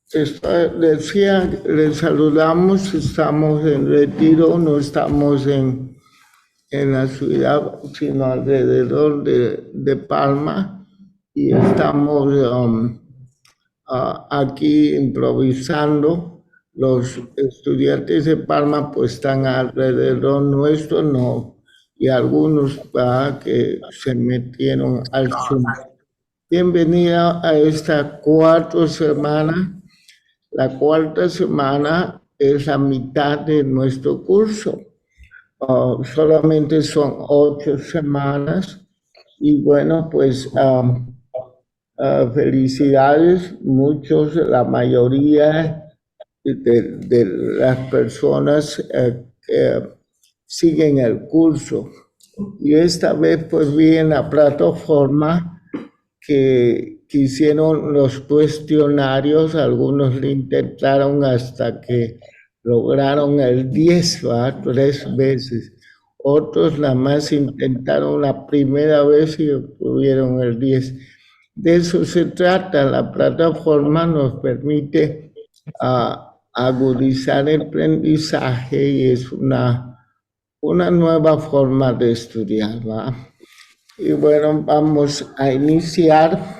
Decía, les saludamos, estamos en retiro, no estamos en la ciudad, sino alrededor de Palma, y estamos aquí improvisando. Los estudiantes de Palma pues están alrededor nuestro, no, y algunos que se metieron al Zoom. Bienvenida a esta cuarta semana. La cuarta semana es la mitad de nuestro curso. Solamente son 8 semanas y bueno, pues felicidades. Muchos, la mayoría de las personas que siguen el curso. Y esta vez pues vi en la plataforma que hicieron los cuestionarios, algunos lo intentaron hasta que lograron el 10, ¿va? 3 veces. Otros nada más intentaron la primera vez y obtuvieron el 10. De eso se trata, la plataforma nos permite agudizar el aprendizaje y es una nueva forma de estudiar, ¿va? Y bueno, vamos a iniciar.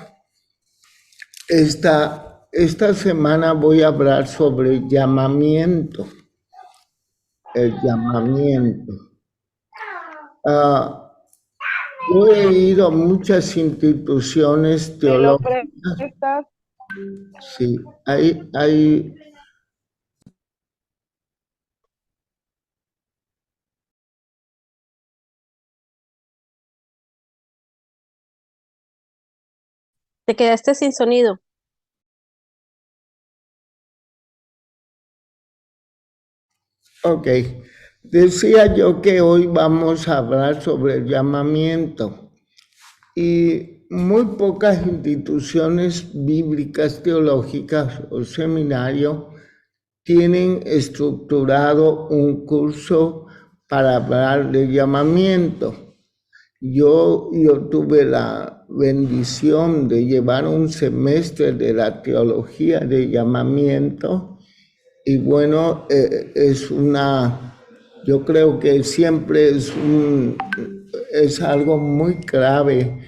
Esta semana voy a hablar sobre llamamiento, el llamamiento. Yo he ido a muchas instituciones ¿Me lo teológicas. prestas? Sí, hay. Te quedaste sin sonido. Ok, decía yo que hoy vamos a hablar sobre el llamamiento y muy pocas instituciones bíblicas, teológicas o seminarios tienen estructurado un curso para hablar de llamamiento. Yo tuve la bendición de llevar un semestre de la teología de llamamiento y bueno, yo creo que siempre es algo muy clave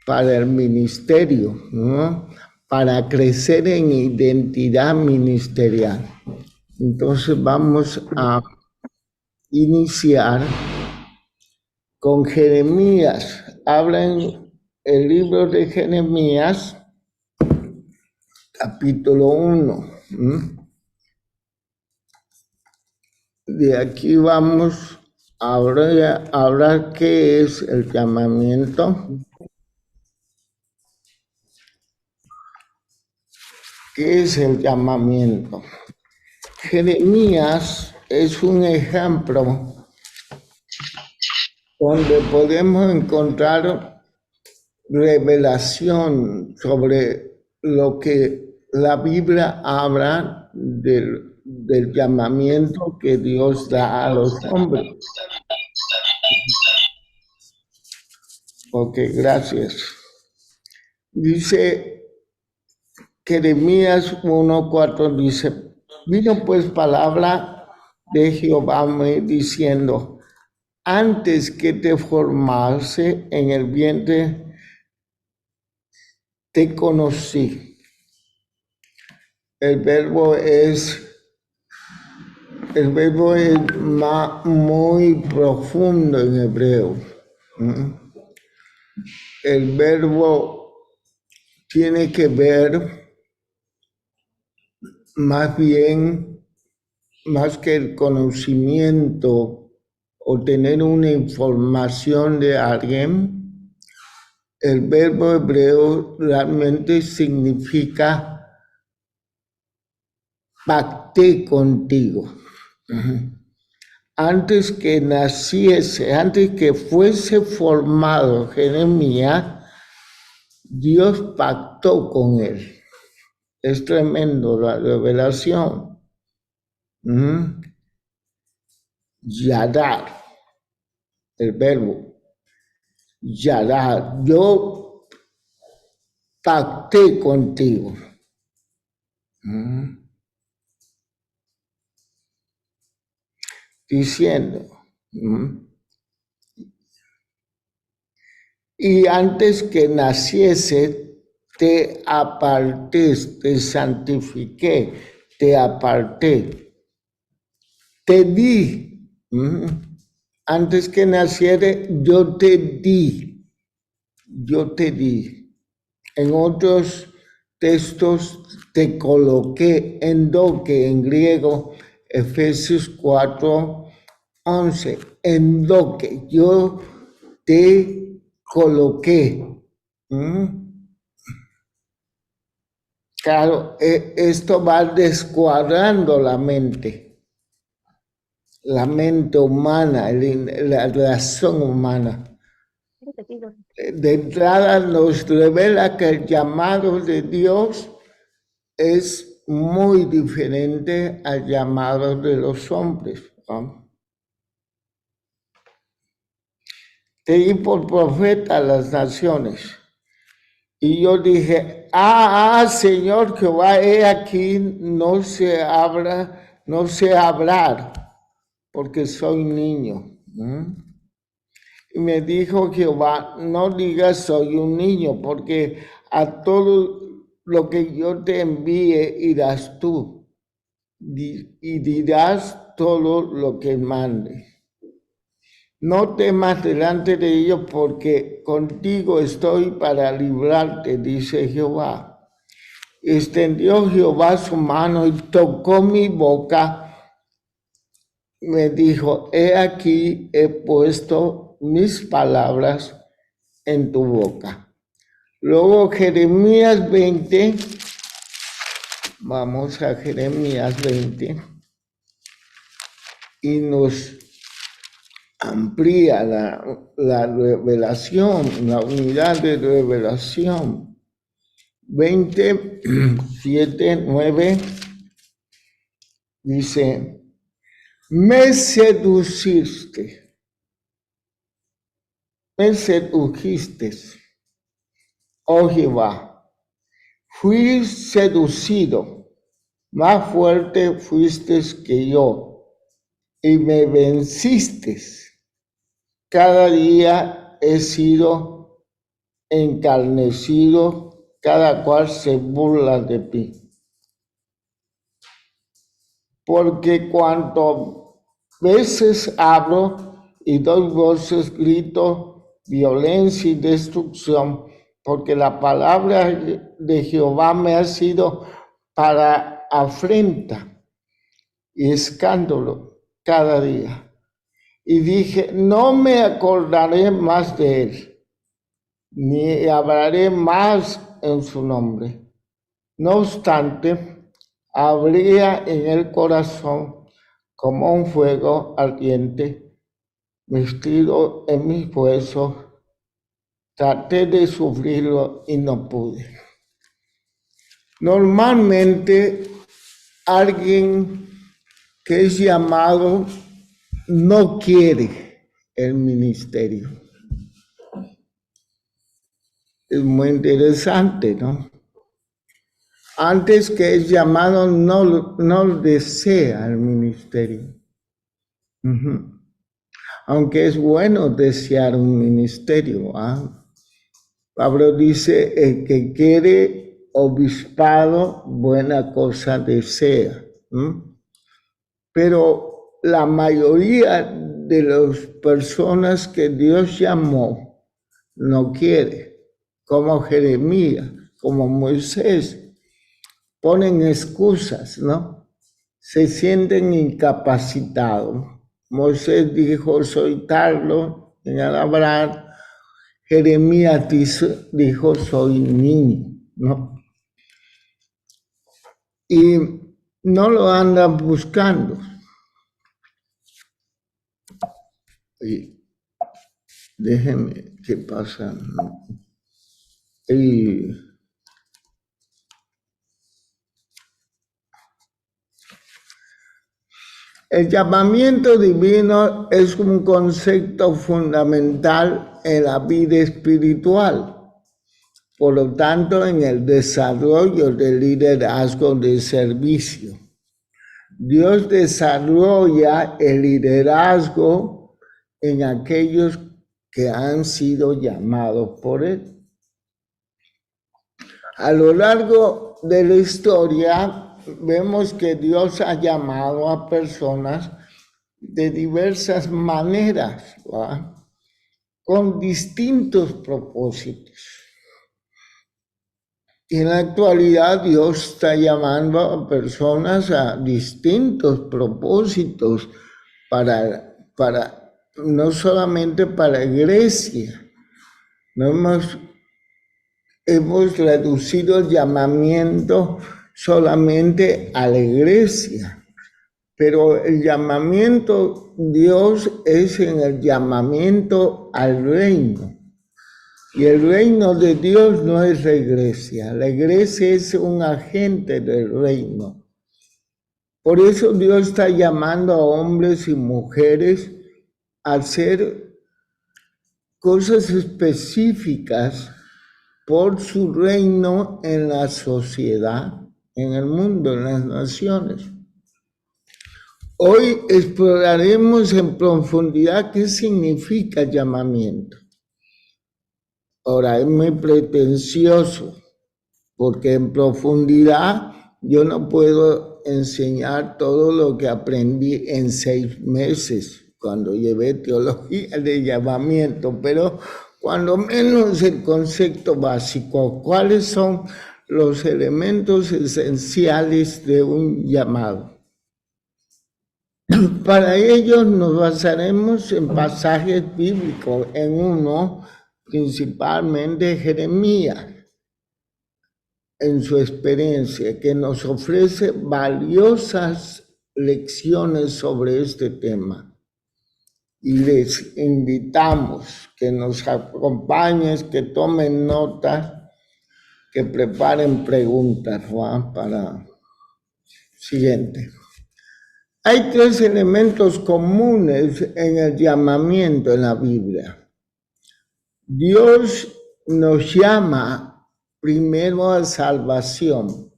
para el ministerio, ¿no? Para crecer en identidad ministerial. Entonces vamos a iniciar con Jeremías. Habla en el libro de Jeremías, capítulo 1. De aquí vamos a hablar qué es el llamamiento. ¿Qué es el llamamiento? Jeremías es un ejemplo donde podemos encontrar revelación sobre lo que la Biblia habla del llamamiento que Dios da a los hombres. Ok, gracias. Dice Jeremías 1:4, dice, vino pues palabra de Jehová diciendo, antes que te formase en el vientre, te conocí. El verbo es muy profundo en hebreo. El verbo tiene que ver más bien, más que el conocimiento o tener una información de alguien, el verbo hebreo realmente significa pacté contigo. Antes que naciese, antes que fuese formado Jeremías, Dios pactó con él. Es tremendo la revelación. Yadar, el verbo. Yadar, yo pacté contigo. Diciendo, y antes que naciese, te aparté, te santifiqué, te aparté, te di. Antes que naciere, yo te di. En otros textos te coloqué, endoque en griego, Efesios 4:11, endoque, yo te coloqué. Claro, esto va descuadrando la mente humana, la razón humana. De entrada nos revela que el llamado de Dios es muy diferente al llamado de los hombres, ¿no? Te di por profeta a las naciones. Y yo dije, Señor Jehová, he aquí, no sé hablar, porque soy niño. Y me dijo Jehová, no digas soy un niño, porque a todo lo que yo te envíe irás tú, y dirás todo lo que mande. No temas delante de ellos, porque contigo estoy para librarte, dice Jehová. Extendió Jehová su mano y tocó mi boca. Me dijo, he aquí, he puesto mis palabras en tu boca. Luego Jeremías 20, vamos a Jeremías 20, y nos amplía la revelación, la unidad de revelación. 20, 7, 9, dice, me sedujiste, oh Jehová, fui seducido, más fuerte fuiste que yo, y me venciste. Cada día he sido encarnecido, cada cual se burla de ti. Porque cuanto veces hablo y doy voces, grito, violencia y destrucción, porque la palabra de Jehová me ha sido para afrenta y escándalo cada día. Y dije, no me acordaré más de él, ni hablaré más en su nombre. No obstante, habría en el corazón como un fuego ardiente, metido en mis huesos. Traté de sufrirlo y no pude. Normalmente, alguien que es llamado no quiere el ministerio. Es muy interesante, ¿no? Antes que es llamado, no desea el ministerio. Aunque es bueno desear un ministerio. Pablo dice, el que quiere obispado, buena cosa desea. Pero la mayoría de las personas que Dios llamó no quiere, como Jeremías, como Moisés, ponen excusas, ¿no? Se sienten incapacitados. Moisés dijo, soy tardo en hablar. Jeremías dijo, soy niño, ¿no? Y no lo andan buscando. Y déjenme, ¿qué pasa? Y el llamamiento divino es un concepto fundamental en la vida espiritual, por lo tanto, en el desarrollo del liderazgo de servicio. Dios desarrolla el liderazgo en aquellos que han sido llamados por Él. A lo largo de la historia vemos que Dios ha llamado a personas de diversas maneras, ¿va? Con distintos propósitos. Y en la actualidad Dios está llamando a personas a distintos propósitos no solamente para la iglesia. No hemos reducido el llamamiento solamente a la iglesia, pero el llamamiento Dios es en el llamamiento al reino. Y el reino de Dios no es la iglesia es un agente del reino. Por eso Dios está llamando a hombres y mujeres a hacer cosas específicas por su reino en la sociedad, en el mundo, en las naciones. Hoy exploraremos en profundidad qué significa llamamiento. Ahora, es muy pretencioso, porque en profundidad yo no puedo enseñar todo lo que aprendí en 6 meses cuando llevé teología de llamamiento, pero cuando menos el concepto básico, cuáles son los elementos esenciales de un llamado. Para ello nos basaremos en pasajes bíblicos, en uno principalmente Jeremías, en su experiencia, que nos ofrece valiosas lecciones sobre este tema. Y les invitamos que nos acompañen, que tomen notas, que preparen preguntas, ¿va? Para siguiente. Hay 3 elementos comunes en el llamamiento en la Biblia. Dios nos llama primero a salvación.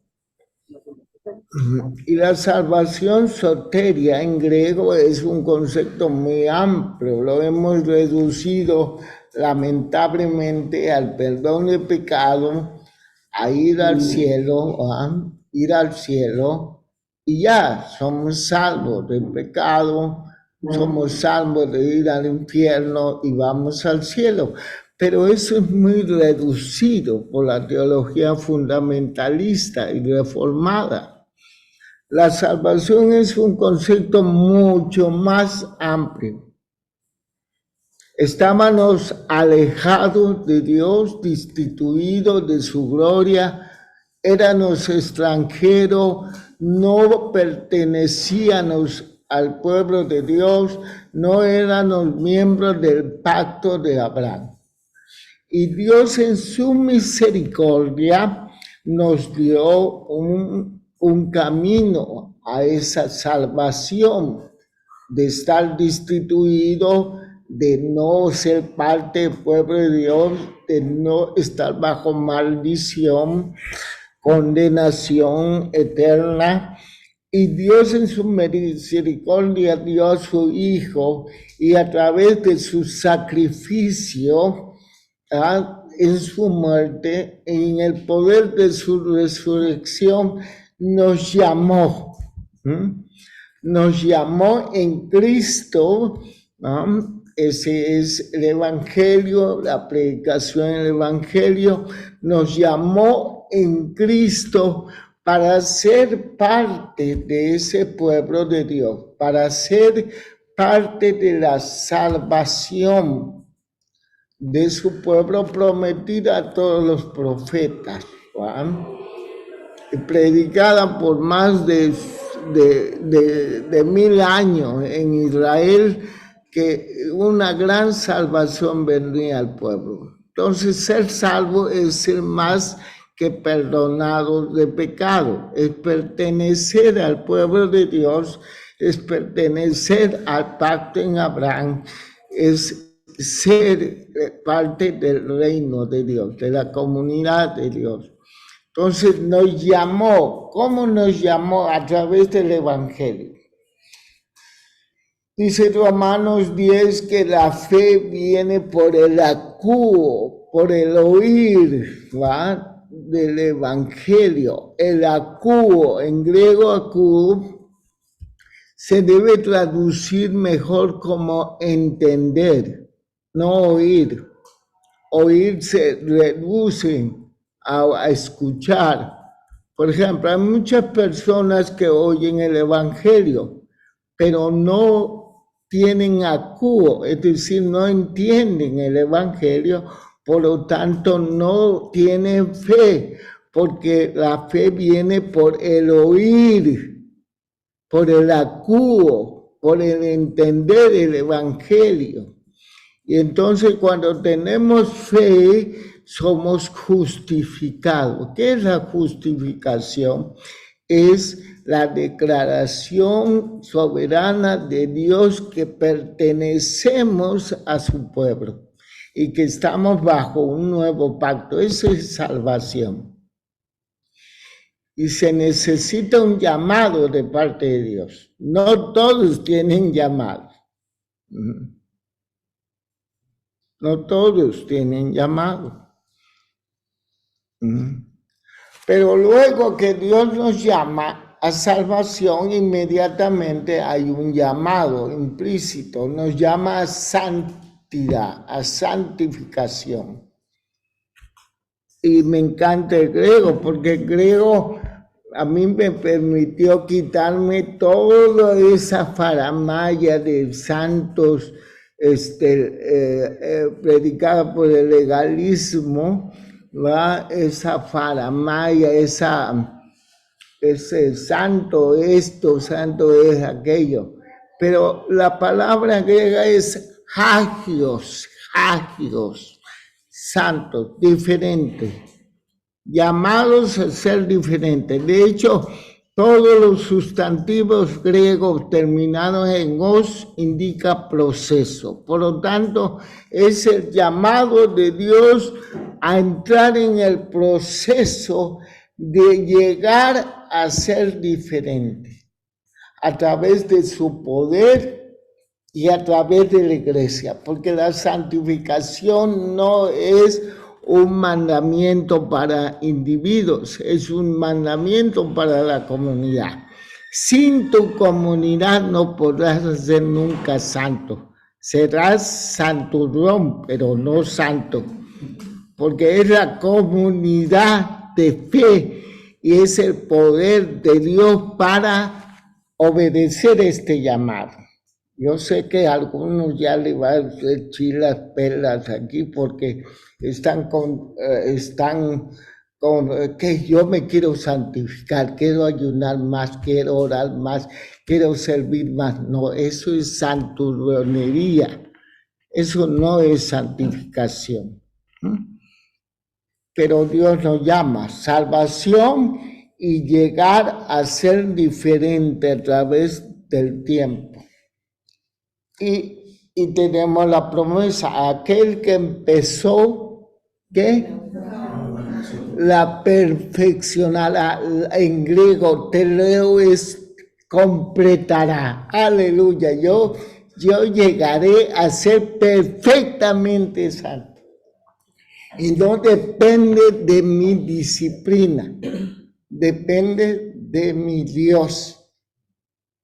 Y la salvación soteria en griego es un concepto muy amplio. Lo hemos reducido lamentablemente al perdón de pecado, a ir al cielo, y ya somos salvos del pecado, somos salvos de ir al infierno y vamos al cielo. Pero eso es muy reducido por la teología fundamentalista y reformada. La salvación es un concepto mucho más amplio. Estábamos alejados de Dios, destituidos de su gloria, éramos extranjeros, no pertenecíamos al pueblo de Dios, no éramos miembros del pacto de Abraham. Y Dios en su misericordia nos dio un camino a esa salvación, de estar destituido, de no ser parte del pueblo de Dios, de no estar bajo maldición, condenación eterna. Y Dios en su misericordia dio a su Hijo, y a través de su sacrificio, en su muerte, en el poder de su resurrección, nos llamó. Nos llamó en Cristo. Ese es el Evangelio, la predicación del Evangelio. Nos llamó en Cristo para ser parte de ese pueblo de Dios, para ser parte de la salvación de su pueblo prometida a todos los profetas, predicada por más de 1000 años en Israel, que una gran salvación vendría al pueblo. Entonces, ser salvo es ser más que perdonado de pecado, es pertenecer al pueblo de Dios, es pertenecer al pacto en Abraham, es ser parte del reino de Dios, de la comunidad de Dios. Entonces nos llamó. ¿Cómo nos llamó? A través del Evangelio. Dice Romanos 10 que la fe viene por el acuo, por el oír, ¿va? Del Evangelio. El acuo, en griego acuo, se debe traducir mejor como entender, no oír. Oír se reduce a escuchar. Por ejemplo, hay muchas personas que oyen el Evangelio, pero no tienen acuo, es decir, no entienden el Evangelio, por lo tanto no tienen fe, porque la fe viene por el oír, por el acuo, por el entender el Evangelio. Y entonces cuando tenemos fe, somos justificados. ¿Qué es la justificación? Es la declaración soberana de Dios que pertenecemos a su pueblo y que estamos bajo un nuevo pacto. Eso es salvación. Y se necesita un llamado de parte de Dios. No todos tienen llamado. No todos tienen llamado. Pero luego que Dios nos llama a salvación, inmediatamente hay un llamado implícito. Nos llama a santidad, a santificación. Y me encanta el griego, porque el griego a mí me permitió quitarme toda esa faramalla de santos predicada por el legalismo, ¿va? Esa faramaya, ese santo esto, santo es aquello. Pero la palabra griega es hagios, santos, diferentes, llamados a ser diferentes. De hecho, todos los sustantivos griegos terminados en os indica proceso. Por lo tanto, es el llamado de Dios a entrar en el proceso de llegar a ser diferente a través de su poder y a través de la iglesia, porque la santificación no es un mandamiento para individuos, es un mandamiento para la comunidad. Sin tu comunidad no podrás ser nunca santo. Serás santurrón, pero no santo, porque es la comunidad de fe y es el poder de Dios para obedecer este llamado. Yo sé que a algunos ya le va a hacer chilas pelas aquí porque están con que yo me quiero santificar, quiero ayunar más, quiero orar más, quiero servir más. No, eso es santurronería, eso no es santificación. Pero Dios nos llama salvación y llegar a ser diferente a través del tiempo. Y tenemos la promesa, aquel que empezó, ¿qué? La perfeccionará, en griego, teleo es completará, aleluya, yo llegaré a ser perfectamente santo. Y no depende de mi disciplina, depende de mi Dios.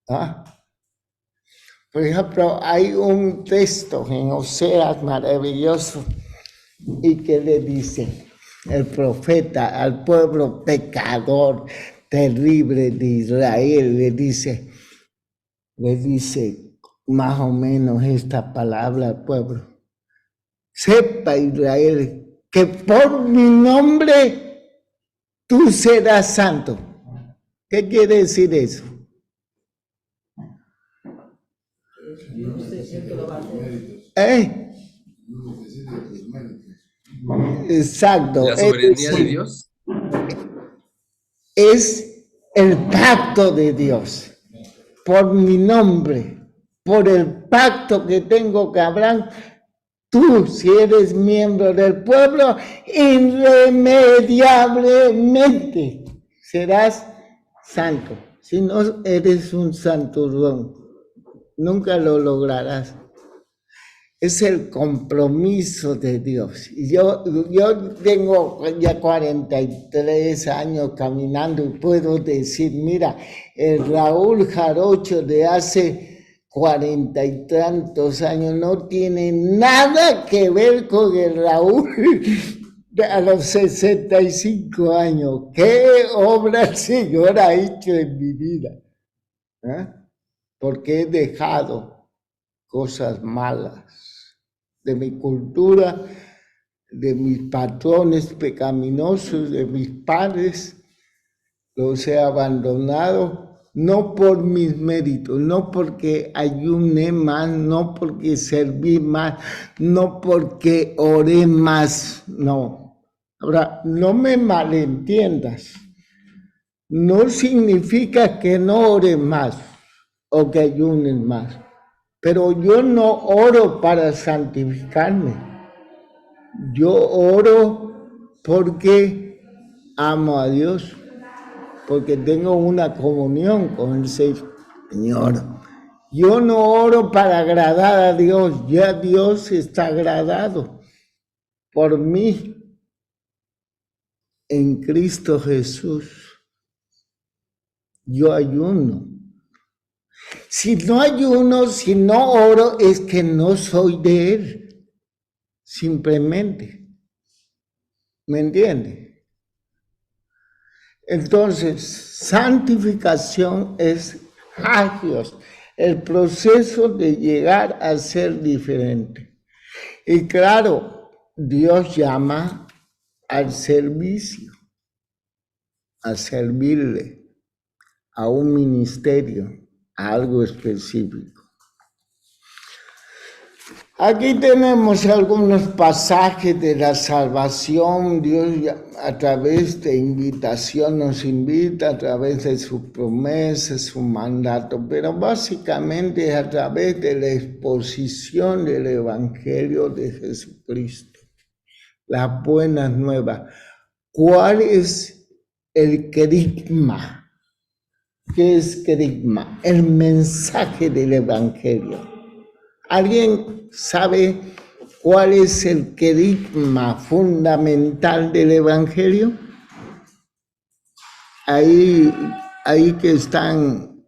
¿Ah? Por ejemplo, hay un texto en Oseas maravilloso y que le dice el profeta al pueblo pecador terrible de Israel, le dice más o menos esta palabra al pueblo. Sepa Israel que por mi nombre tú serás santo. ¿Qué quiere decir eso? Exacto. La soberanía de Dios es el pacto de Dios. Por mi nombre, por el pacto que tengo con Abraham, Tú, si eres miembro del pueblo, irremediablemente serás santo. Si no eres un santurrón, nunca lo lograrás. Es el compromiso de Dios. Y yo tengo ya 43 años caminando y puedo decir, mira, el Raúl Jarocho de hace 40 y tantos años no tiene nada que ver con el Raúl a los 65 años. ¿Qué obra el Señor ha hecho en mi vida? ¿Eh? Porque he dejado cosas malas de mi cultura, de mis patrones pecaminosos, de mis padres, los he abandonado, no por mis méritos, no porque ayuné más, no porque serví más, no porque oré más, no. Ahora, no me malentiendas, no significa que no ore más o que ayunes más. Pero yo no oro para santificarme. Yo oro porque amo a Dios, porque tengo una comunión con el Señor. Yo no oro para agradar a Dios, ya Dios está agradado por mí en Cristo Jesús. Yo ayuno. Si no ayuno, si no oro, es que no soy de Él. Simplemente. ¿Me entiende? Entonces, santificación es agios, el proceso de llegar a ser diferente. Y claro, Dios llama al servicio, a servirle, a un ministerio, a algo específico. Aquí tenemos algunos pasajes de la salvación. Dios a través de invitación nos invita, a través de sus promesas, su mandato, pero básicamente es a través de la exposición del Evangelio de Jesucristo, las buenas nuevas. ¿Cuál es el querigma? ¿Qué es querigma? El mensaje del Evangelio. ¿Alguien sabe cuál es el querigma fundamental del Evangelio? Ahí que están,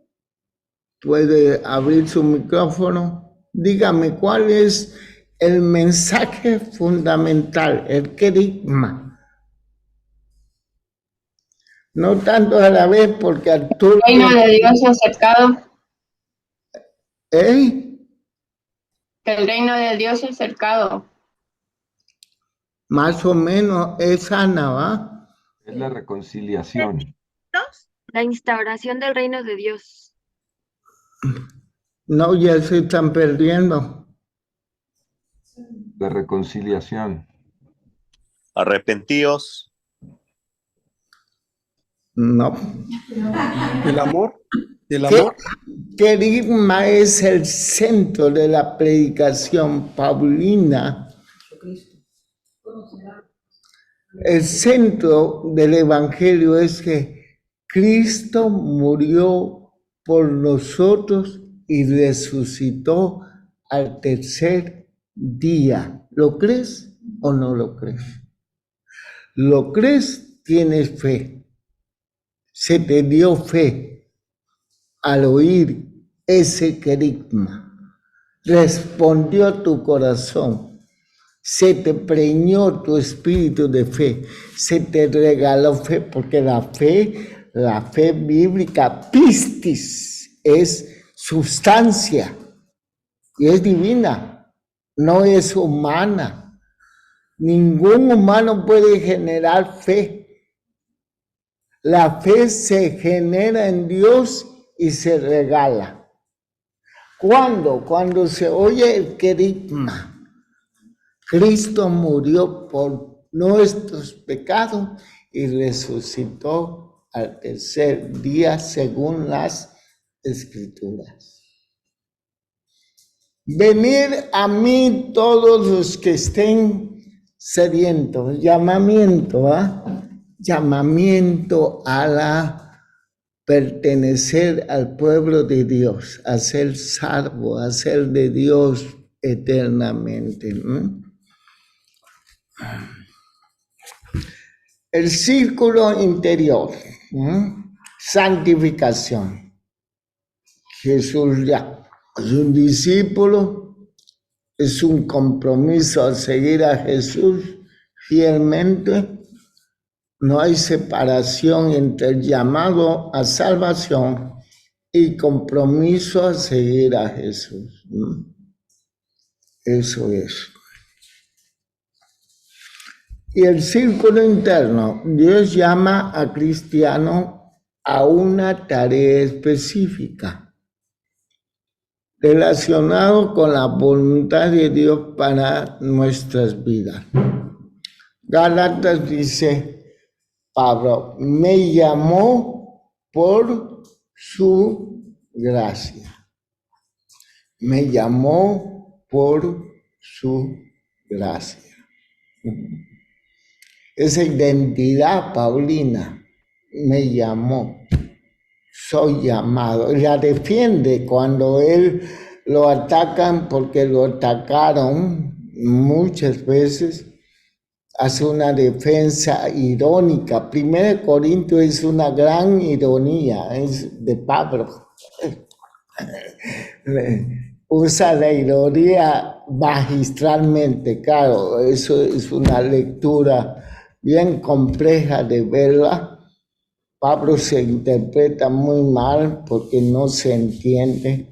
puede abrir su micrófono. Dígame, ¿cuál es el mensaje fundamental, el querigma? No tanto a la vez, porque Arturo... El reino de Dios se ha acercado. ¿Eh? El reino de Dios se ha acercado. Más o menos es Ana, ¿va? Es la reconciliación. La instauración del reino de Dios. No, ya se están perdiendo. La reconciliación. Arrepentíos. No. ¿El amor? ¿El amor? Querigma es el centro de la predicación paulina. El centro del Evangelio es que Cristo murió por nosotros y resucitó al tercer día. ¿Lo crees o no lo crees? ¿Lo crees? Tienes fe. Se te dio fe al oír ese querigma. Respondió tu corazón. Se te preñó tu espíritu de fe, se te regaló fe, porque la fe bíblica, pistis, es sustancia y es divina, no es humana. Ningún humano puede generar fe. La fe se genera en Dios y se regala. ¿Cuándo? Cuando se oye el querigma. Cristo murió por nuestros pecados y resucitó al tercer día según las Escrituras. Venid a mí todos los que estén sedientos. Llamamiento, ¿ah? Llamamiento a la pertenecer al pueblo de Dios, a ser salvo, a ser de Dios eternamente. El círculo interior, santificación. Jesús ya es un discípulo, es un compromiso a seguir a Jesús fielmente. No hay separación entre el llamado a salvación y compromiso a seguir a Jesús. Eso es. Y el círculo interno, Dios llama a cristiano a una tarea específica relacionado con la voluntad de Dios para nuestras vidas. Gálatas dice Pablo, me llamó por su gracia. Me llamó por su gracia. Esa identidad paulina me llamó. Soy llamado. La defiende cuando él lo atacan porque lo atacaron muchas veces. Hace una defensa irónica. 1 Corintios es una gran ironía, es de Pablo. Usa la ironía magistralmente, claro, eso es una lectura bien compleja de verla. Pablo se interpreta muy mal porque no se entiende.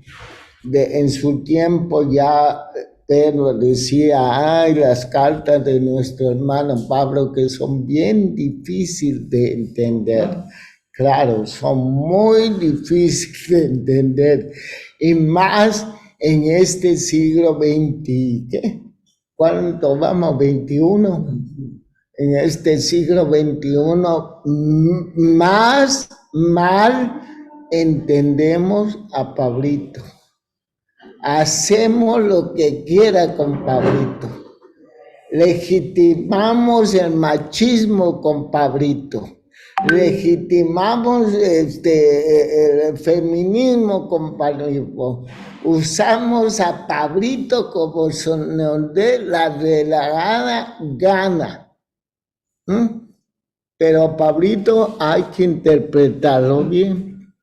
En su tiempo ya Pedro decía, ay, las cartas de nuestro hermano Pablo que son bien difíciles de entender. Claro, son muy difíciles de entender. Y más en este siglo XX, ¿qué? ¿Cuánto vamos? ¿21? En este siglo XXI, más mal entendemos a Pablito. Hacemos lo que quiera con Pablito. Legitimamos el machismo con Pablito. Legitimamos el feminismo con Pablito. Usamos a Pablito como son de la regalada gana. Pero Pablito hay que interpretarlo bien.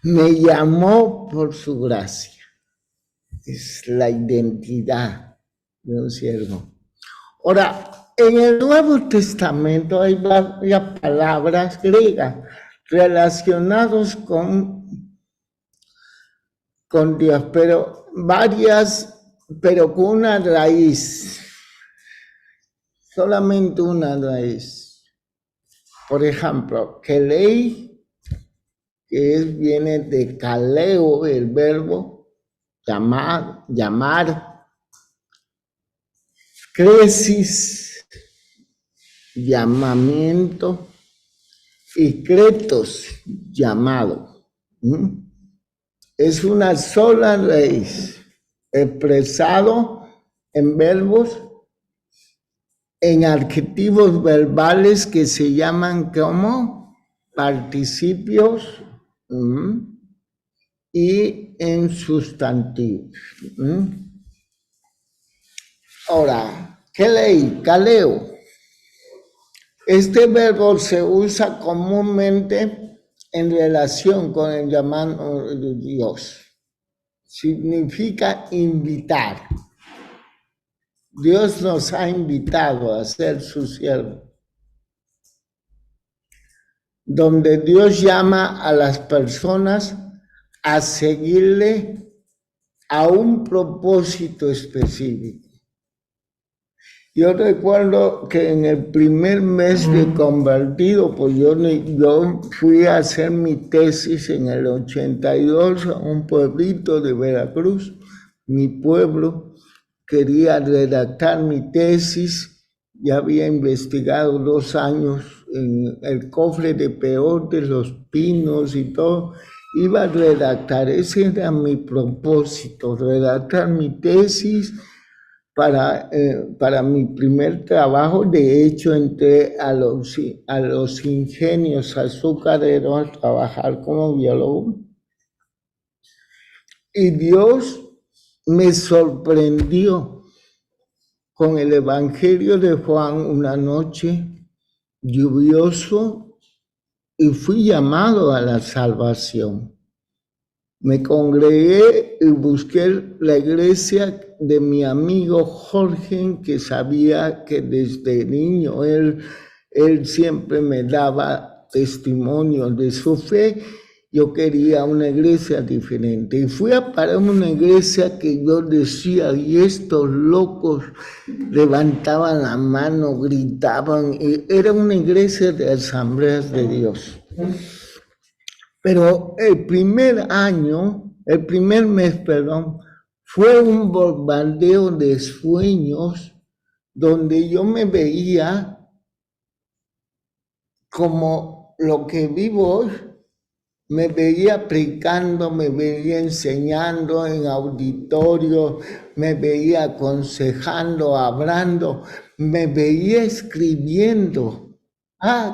Me llamó por su gracia. Es la identidad de un siervo. Ahora, en el Nuevo Testamento hay varias palabras griegas relacionadas con Dios, pero con una raíz. Solamente una raíz. Por ejemplo, kelei, que viene de kaleo, el verbo llamar. Cresis, llamamiento, y kretos, llamado. Es una sola raíz, expresado en verbos, en adjetivos verbales que se llaman como participios y en sustantivos. Ahora, kelei, kaleo. Este verbo se usa comúnmente en relación con el llamado de Dios. Significa invitar. Dios nos ha invitado a ser su siervo. Donde Dios llama a las personas a seguirle a un propósito específico. Yo recuerdo que en el primer mes de convertido, pues yo fui a hacer mi tesis en el 82 a un pueblito de Veracruz, mi pueblo. Quería redactar mi tesis, ya había investigado 2 años en el cofre de peotes, los pinos y todo, iba a redactar, ese era mi propósito, redactar mi tesis para mi primer trabajo. De hecho, entré a los ingenios azucareros a trabajar como biólogo. Y Dios me sorprendió con el Evangelio de Juan una noche lluvioso y fui llamado a la salvación. Me congregué y busqué la iglesia de mi amigo Jorge, que sabía que desde niño él siempre me daba testimonio de su fe. Yo quería una iglesia diferente y fui a parar una iglesia que yo decía, y estos locos levantaban la mano, gritaban, y era una iglesia de Asambleas de Dios. Pero el primer mes, fue un bombardeo de sueños donde yo me veía como lo que vivo hoy. Me veía predicando, me veía enseñando en auditorio, me veía aconsejando, hablando, me veía escribiendo.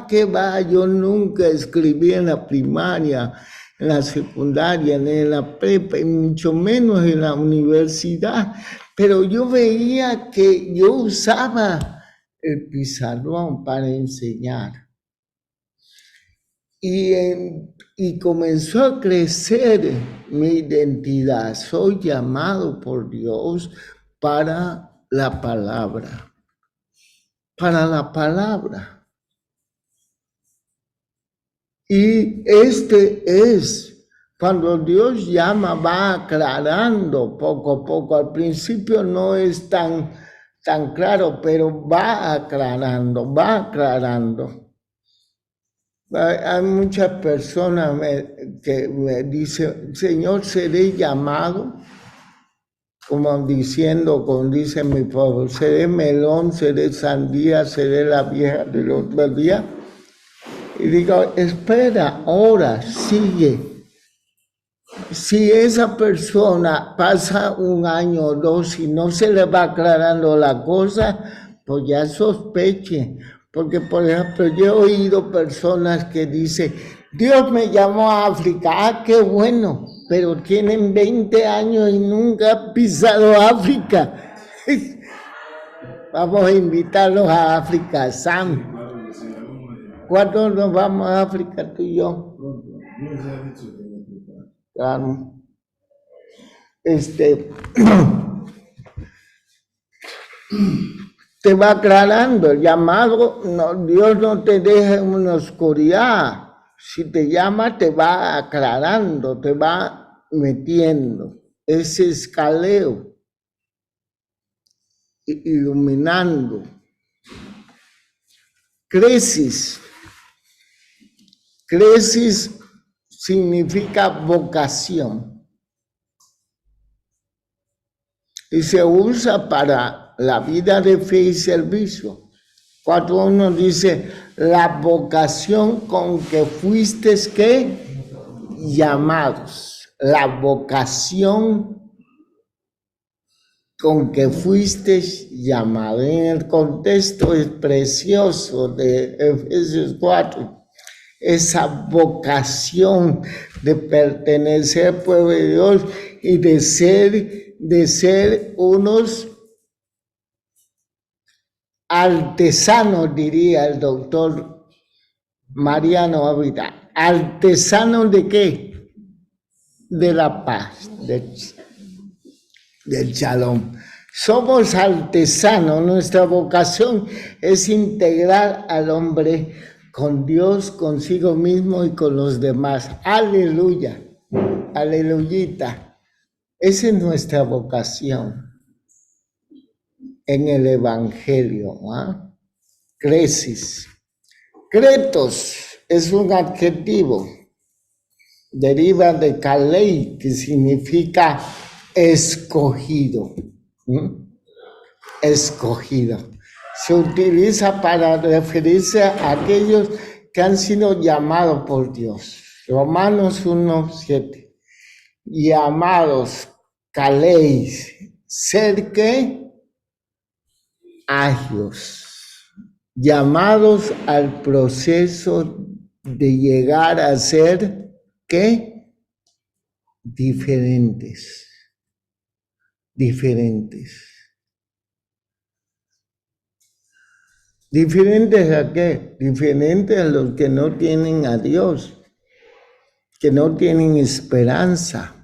¿Qué va? Yo nunca escribí en la primaria, en la secundaria, ni en la prepa, y mucho menos en la universidad. Pero yo veía que yo usaba el pizarrón para enseñar. Y comenzó a crecer mi identidad. Soy llamado por Dios para la palabra. Para la palabra. Y cuando Dios llama, va aclarando poco a poco. Al principio no es tan claro, pero va aclarando, va aclarando. Hay muchas personas que me dicen, Señor, seré llamado, como dice mi pueblo, seré melón, seré sandía, seré la vieja del otro día. Y digo, espera, ora, sigue. Si esa persona pasa un año o dos y no se le va aclarando la cosa, pues ya sospeche. Porque, por ejemplo, yo he oído personas que dicen, Dios me llamó a África. Qué bueno, pero tienen 20 años y nunca han pisado África. Vamos a invitarlos a África, Sam. ¿Cuándo nos vamos a África, tú y yo? Claro. Te va aclarando el llamado. No, Dios no te deja en una oscuridad. Si te llama, te va aclarando, te va metiendo. Ese escaleo, iluminando. Creces significa vocación. Y se usa para la vida de fe y servicio. Cuando uno dice la vocación con que fuiste llamados. La vocación con que fuiste llamado. En el contexto es precioso de Efesios 4. Esa vocación de pertenecer al pueblo de Dios y de ser unos artesanos, diría el doctor Mariano Ávila. ¿Artesanos de qué? De la paz, del shalom. Somos artesanos, nuestra vocación es integrar al hombre con Dios, consigo mismo y con los demás. Aleluya, aleluyita. Esa es nuestra vocación en el Evangelio. Cresis. Cretos es un adjetivo, deriva de kalei, que significa escogido. Escogido. Se utiliza para referirse a aquellos que han sido llamados por Dios. Romanos 1:7. Llamados, caléis, ser que agios. Llamados al proceso de llegar a ser ¿qué? Diferentes. Diferentes. ¿Diferentes a qué? Diferentes a los que no tienen a Dios, que no tienen esperanza.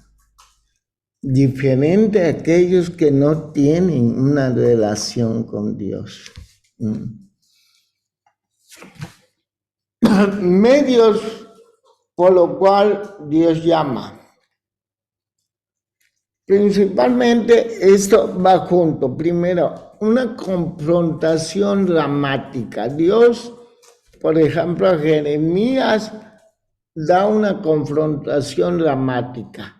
Diferente a aquellos que no tienen una relación con Dios. Medios por lo cual Dios llama. Principalmente esto va junto. Primero, una confrontación dramática. Dios, por ejemplo, a Jeremías da una confrontación dramática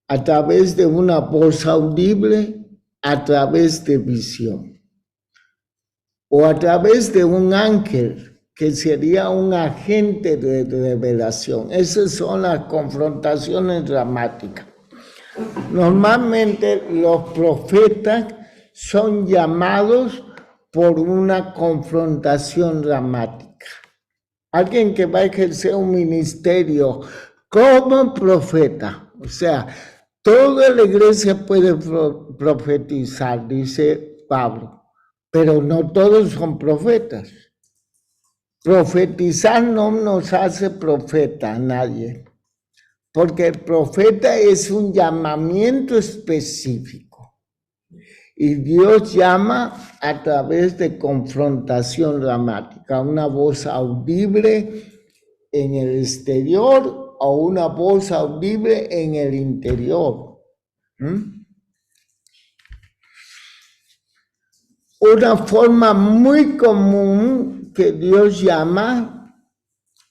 a través de una voz audible, a través de visión, o a través de un ángel, que sería un agente de revelación. Esas son las confrontaciones dramáticas. Normalmente los profetas son llamados por una confrontación dramática. Alguien que va a ejercer un ministerio como profeta, o sea, toda la iglesia puede profetizar, dice Pablo, pero no todos son profetas. Profetizar no nos hace profeta a nadie, porque el profeta es un llamamiento específico. Y Dios llama a través de confrontación dramática, una voz audible en el exterior o una voz audible en el interior. Una forma muy común que Dios llama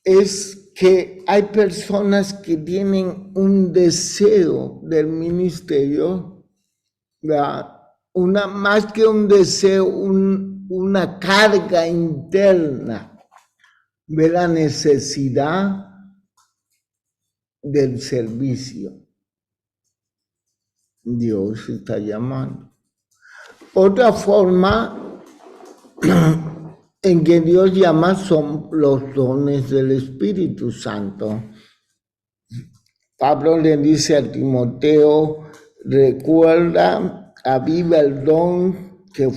es que hay personas que tienen un deseo del ministerio, más que un deseo, una carga interna de la necesidad del servicio. Dios está llamando. Otra forma en que Dios llama son los dones del Espíritu Santo. Pablo le dice a Timoteo, recuerda, aviva el don que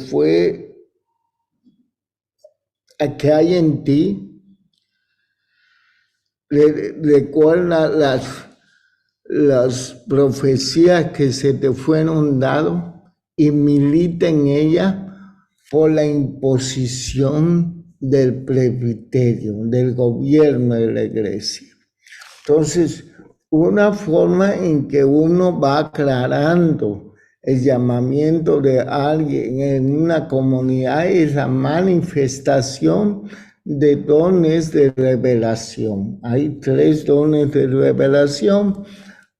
hay en ti. Recuerda las profecías que se te fueron dadas y milita en ellas por la imposición del presbiterio, del gobierno de la iglesia. Entonces, una forma en que uno va aclarando el llamamiento de alguien en una comunidad es la manifestación de dones de revelación. Hay 3 dones de revelación.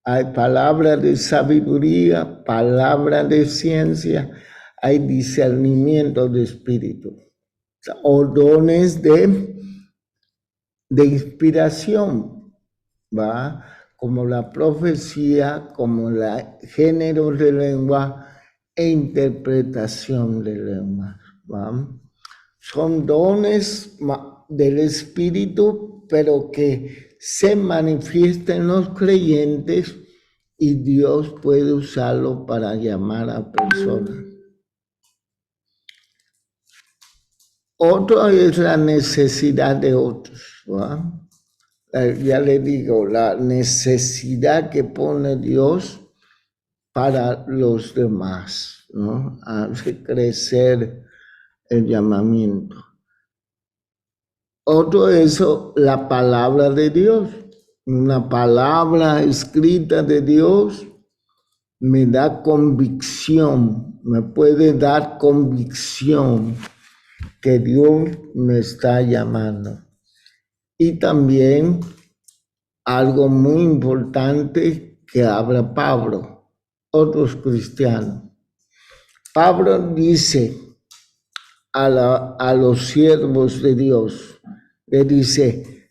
Hay palabra de sabiduría, palabra de ciencia, hay discernimiento de espíritu, o dones de inspiración, ¿va? Como la profecía, como la género de lengua e interpretación de lengua, ¿va? Son dones del espíritu, pero que se manifiestan en los creyentes y Dios puede usarlo para llamar a personas. Otro es la necesidad de otros, ¿va? Ya le digo, la necesidad que pone Dios para los demás, ¿no? Hace crecer el llamamiento. Otro es la palabra de Dios. Una palabra escrita de Dios me da convicción, me puede dar convicción que Dios me está llamando. Y también algo muy importante que habla Pablo, otros cristianos. Pablo dice a los siervos de Dios, le dice,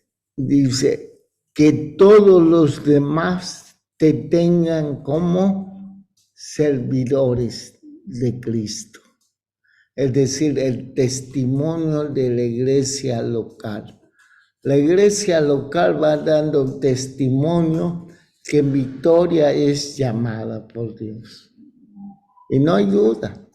que todos los demás te tengan como servidores de Cristo. Es decir, el testimonio de la iglesia local. La iglesia local va dando testimonio que en Victoria es llamada por Dios. Y no hay duda,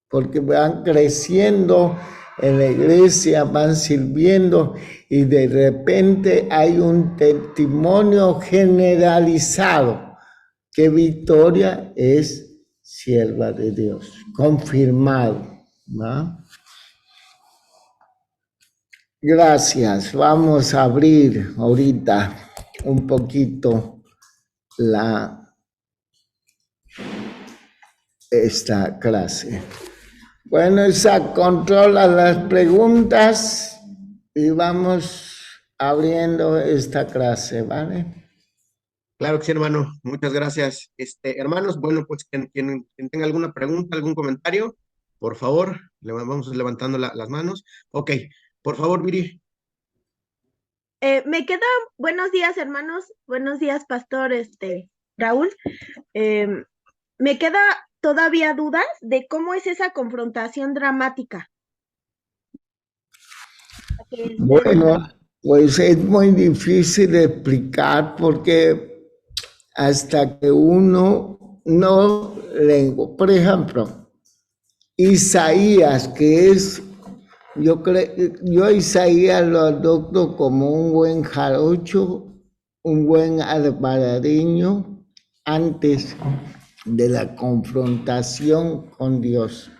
porque van creciendo en la iglesia, van sirviendo y de repente hay un testimonio generalizado que Victoria es sierva de Dios, confirmado, ¿no? Gracias. Vamos a abrir ahorita un poquito esta clase. Bueno, Isaac, controla las preguntas y vamos abriendo esta clase, ¿vale? Claro que sí, hermano. Muchas gracias. Hermanos, bueno, pues quien tenga alguna pregunta, algún comentario, por favor, vamos levantando las manos. Ok, por favor, Viri. Me queda, buenos días, hermanos, buenos días, pastor, Raúl. Me queda todavía dudas de cómo es esa confrontación dramática. Bueno, pues es muy difícil de explicar porque hasta que uno no lengua. Por ejemplo, Isaías, que es, yo Isaías lo adopto como un buen jarocho, un buen alvareño antes de la confrontación con Dios,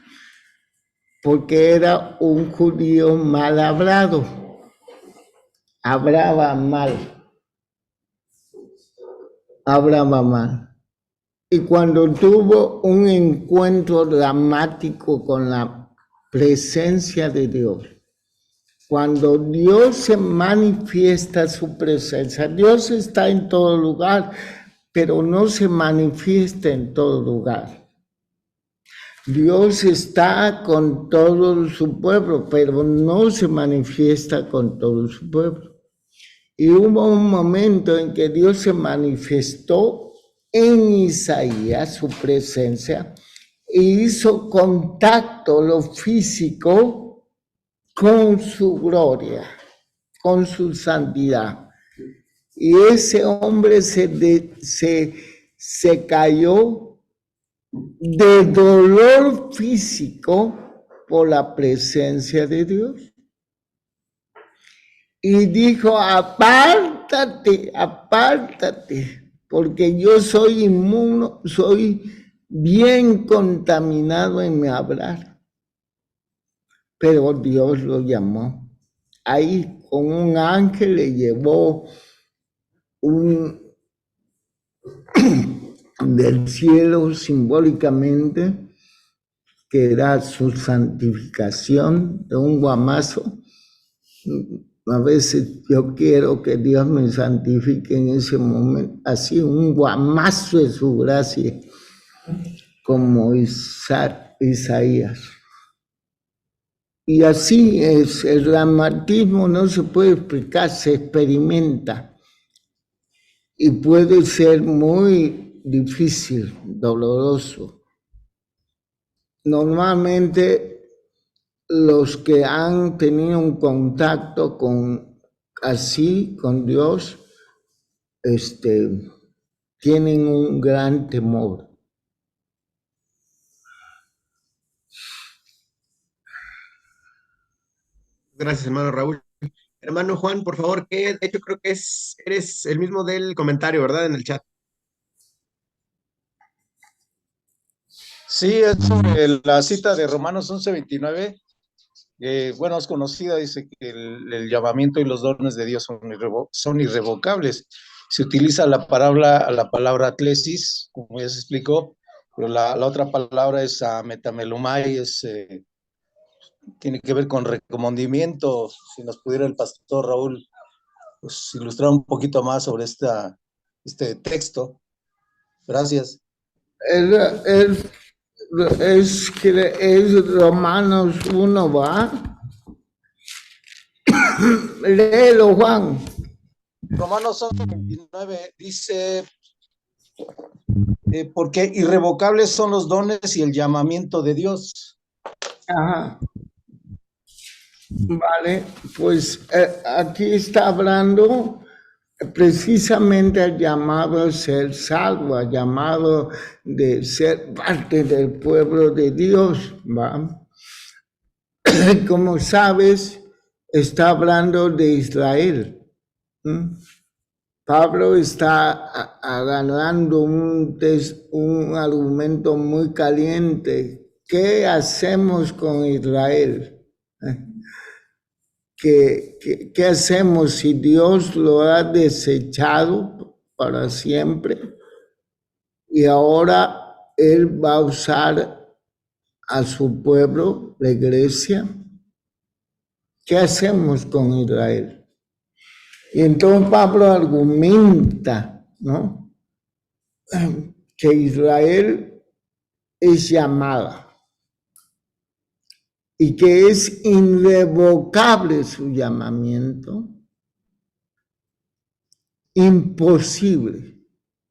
porque era un judío mal hablado, hablaba mal. Y cuando tuvo un encuentro dramático con la presencia de Dios, cuando Dios se manifiesta su presencia, Dios está en todo lugar, pero no se manifiesta en todo lugar. Dios está con todo su pueblo, pero no se manifiesta con todo su pueblo. Y hubo un momento en que Dios se manifestó en Isaías, su presencia, e hizo contacto, lo físico, con su gloria, con su santidad. Y ese hombre se cayó de dolor físico por la presencia de Dios. Y dijo, apártate, porque yo soy inmuno, soy bien contaminado en mi hablar. Pero Dios lo llamó. Ahí con un ángel le llevó del cielo simbólicamente, que era su santificación de un guamazo. A veces yo quiero que Dios me santifique en ese momento, así un guamazo de su gracia, como Isaías. Y así es, el dramatismo no se puede explicar, se experimenta. Y puede ser muy difícil, doloroso. Normalmente los que han tenido un contacto con Dios, tienen un gran temor. Gracias, hermano Raúl. Hermano Juan, por favor, que de hecho creo que eres el mismo del comentario, ¿verdad? En el chat. Sí, es sobre la cita de Romanos 11:29. Bueno, es conocida, dice que el llamamiento y los dones de Dios son irrevocables. Se utiliza la palabra atlesis, como ya se explicó, pero la otra palabra es metamelumai, tiene que ver con recomendamiento. Si nos pudiera el pastor Raúl pues, ilustrar un poquito más sobre este texto. Gracias. Es Romanos 1, ¿va? Léelo, Juan. Romanos 11:29 dice, porque irrevocables son los dones y el llamamiento de Dios. Ajá. Vale, pues aquí está hablando precisamente al llamado a ser salvo, al llamado de ser parte del pueblo de Dios, ¿va? Como sabes, está hablando de Israel. Pablo está agarrando un argumento muy caliente. ¿Qué hacemos con Israel? ¿Qué hacemos si Dios lo ha desechado para siempre y ahora Él va a usar a su pueblo, la iglesia? ¿Qué hacemos con Israel? Y entonces Pablo argumenta, ¿no?, que Israel es llamada y que es irrevocable su llamamiento, imposible.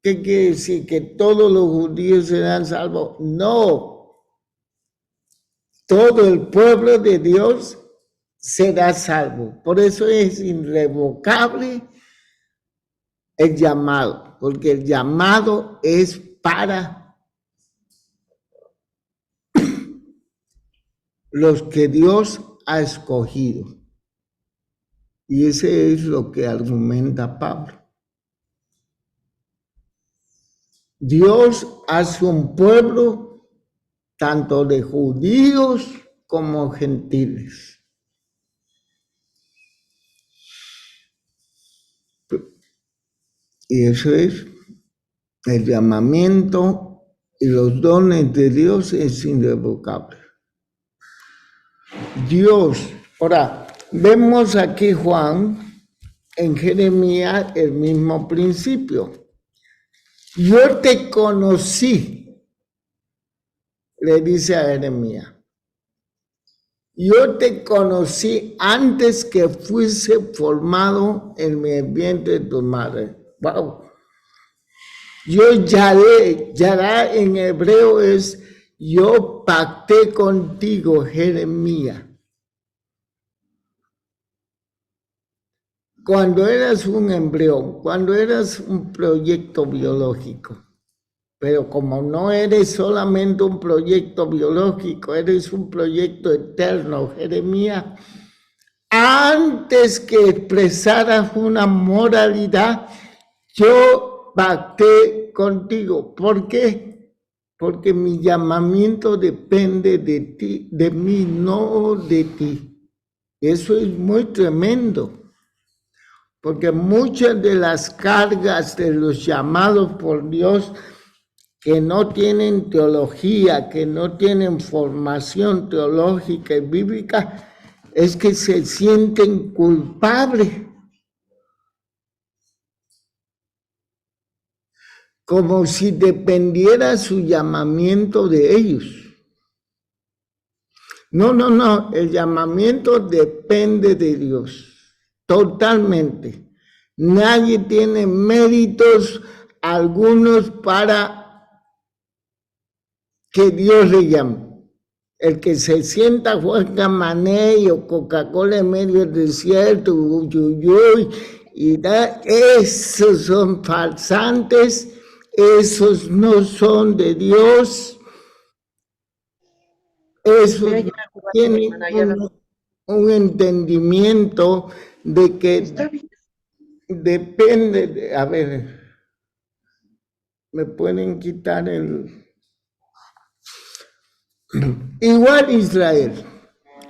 ¿Qué quiere decir? ¿Que todos los judíos serán salvos? No. Todo el pueblo de Dios será salvo. Por eso es irrevocable el llamado, porque el llamado es para los que Dios ha escogido. Y ese es lo que argumenta Pablo. Dios hace un pueblo tanto de judíos como gentiles. Y eso es el llamamiento y los dones de Dios es irrevocable. Dios, ahora, vemos aquí Juan en Jeremías el mismo principio. Yo te conocí, le dice a Jeremías. Yo te conocí antes que fuese formado en mi vientre de tu madre. Wow. Yo yará en hebreo es yo pacté contigo, Jeremías. Cuando eras un embrión, cuando eras un proyecto biológico, pero como no eres solamente un proyecto biológico, eres un proyecto eterno, Jeremías, antes que expresaras una moralidad, yo pacté contigo. ¿Por qué? Porque mi llamamiento depende de ti, de mí, no de ti. Eso es muy tremendo. Porque muchas de las cargas de los llamados por Dios que no tienen teología, que no tienen formación teológica y bíblica, es que se sienten culpables. Como si dependiera su llamamiento de ellos. No, el llamamiento depende de Dios. Totalmente. Nadie tiene méritos algunos para que Dios le llame. El que se sienta Juan Camaney o Coca-Cola en medio del desierto, uyuyuy, y esos son falsantes, esos no son de Dios, esos tienen un entendimiento de que depende de, a ver, me pueden quitar el... Igual Israel,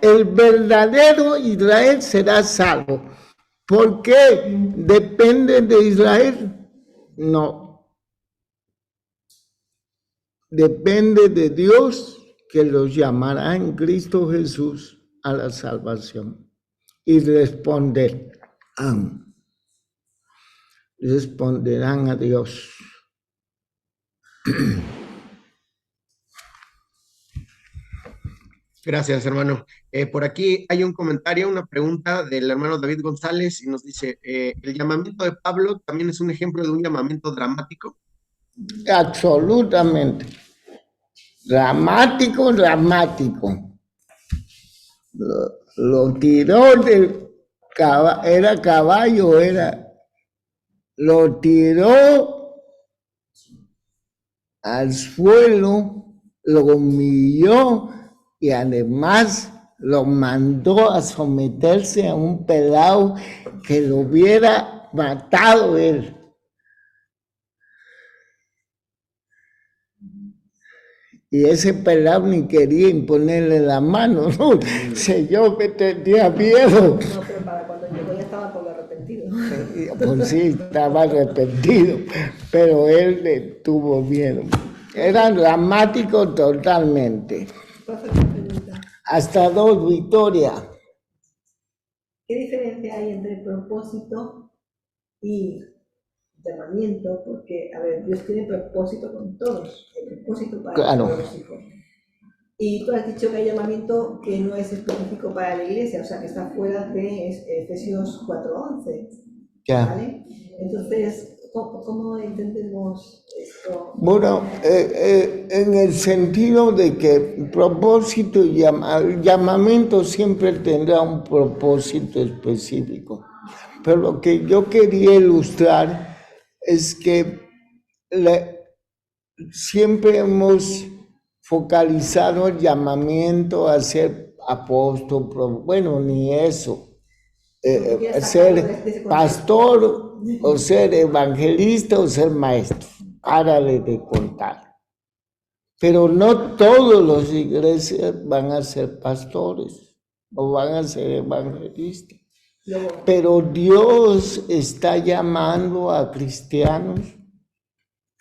el verdadero Israel será salvo. ¿Por qué depende de Israel? No. Depende de Dios que los llamará en Cristo Jesús a la salvación. Y responderán a Dios. Gracias, hermano. Por aquí hay un comentario, una pregunta del hermano David González y nos dice, ¿el llamamiento de Pablo también es un ejemplo de un llamamiento dramático? Absolutamente. Dramático, dramático. Lo tiró del caballo, era caballo, lo tiró al suelo, lo humilló y además lo mandó a someterse a un pelao que lo hubiera matado él. Y ese pelao ni quería imponerle la mano, ¿no? Sé yo que tenía miedo. No, pero para cuando llegó ya estaba todo arrepentido. Pues sí, estaba arrepentido, pero él le tuvo miedo. Era dramático totalmente. Profe, una pregunta. Hasta 2, Victoria. ¿Qué diferencia hay entre propósito y llamamiento? Porque, a ver, Dios tiene propósito con todos, el propósito para Claro. todos los hijos. Y tú has dicho que hay llamamiento que no es específico para la iglesia, o sea, que está fuera de Efesios 4:11, Ya. ¿vale? Entonces, ¿cómo entendemos esto? Bueno, en el sentido de que propósito y llamamiento siempre tendrá un propósito específico. Pero lo que yo quería ilustrar es que siempre hemos focalizado el llamamiento a ser apóstol, bueno, ni eso, ser pastor o ser evangelista o ser maestro, párale de contar. Pero no todos los iglesias van a ser pastores o van a ser evangelistas. Pero Dios está llamando a cristianos,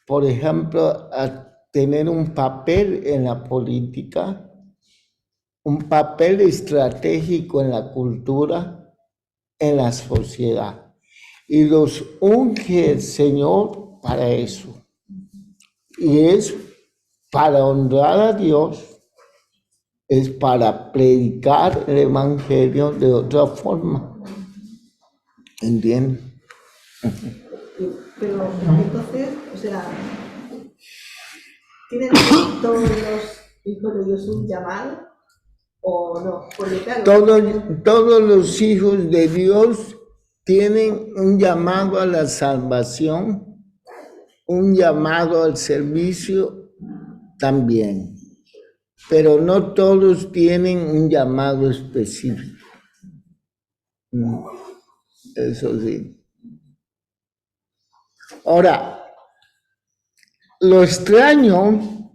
por ejemplo, a tener un papel en la política, un papel estratégico en la cultura, en la sociedad. Y los unge el Señor para eso. Y es para honrar a Dios, es para predicar el evangelio de otra forma. ¿Entiendes? Pero entonces, o sea, ¿tienen todos los hijos de Dios un llamado o no? Porque claro, Todos los hijos de Dios tienen un llamado a la salvación, un llamado al servicio también, pero no todos tienen un llamado específico. Eso sí. Ahora, lo extraño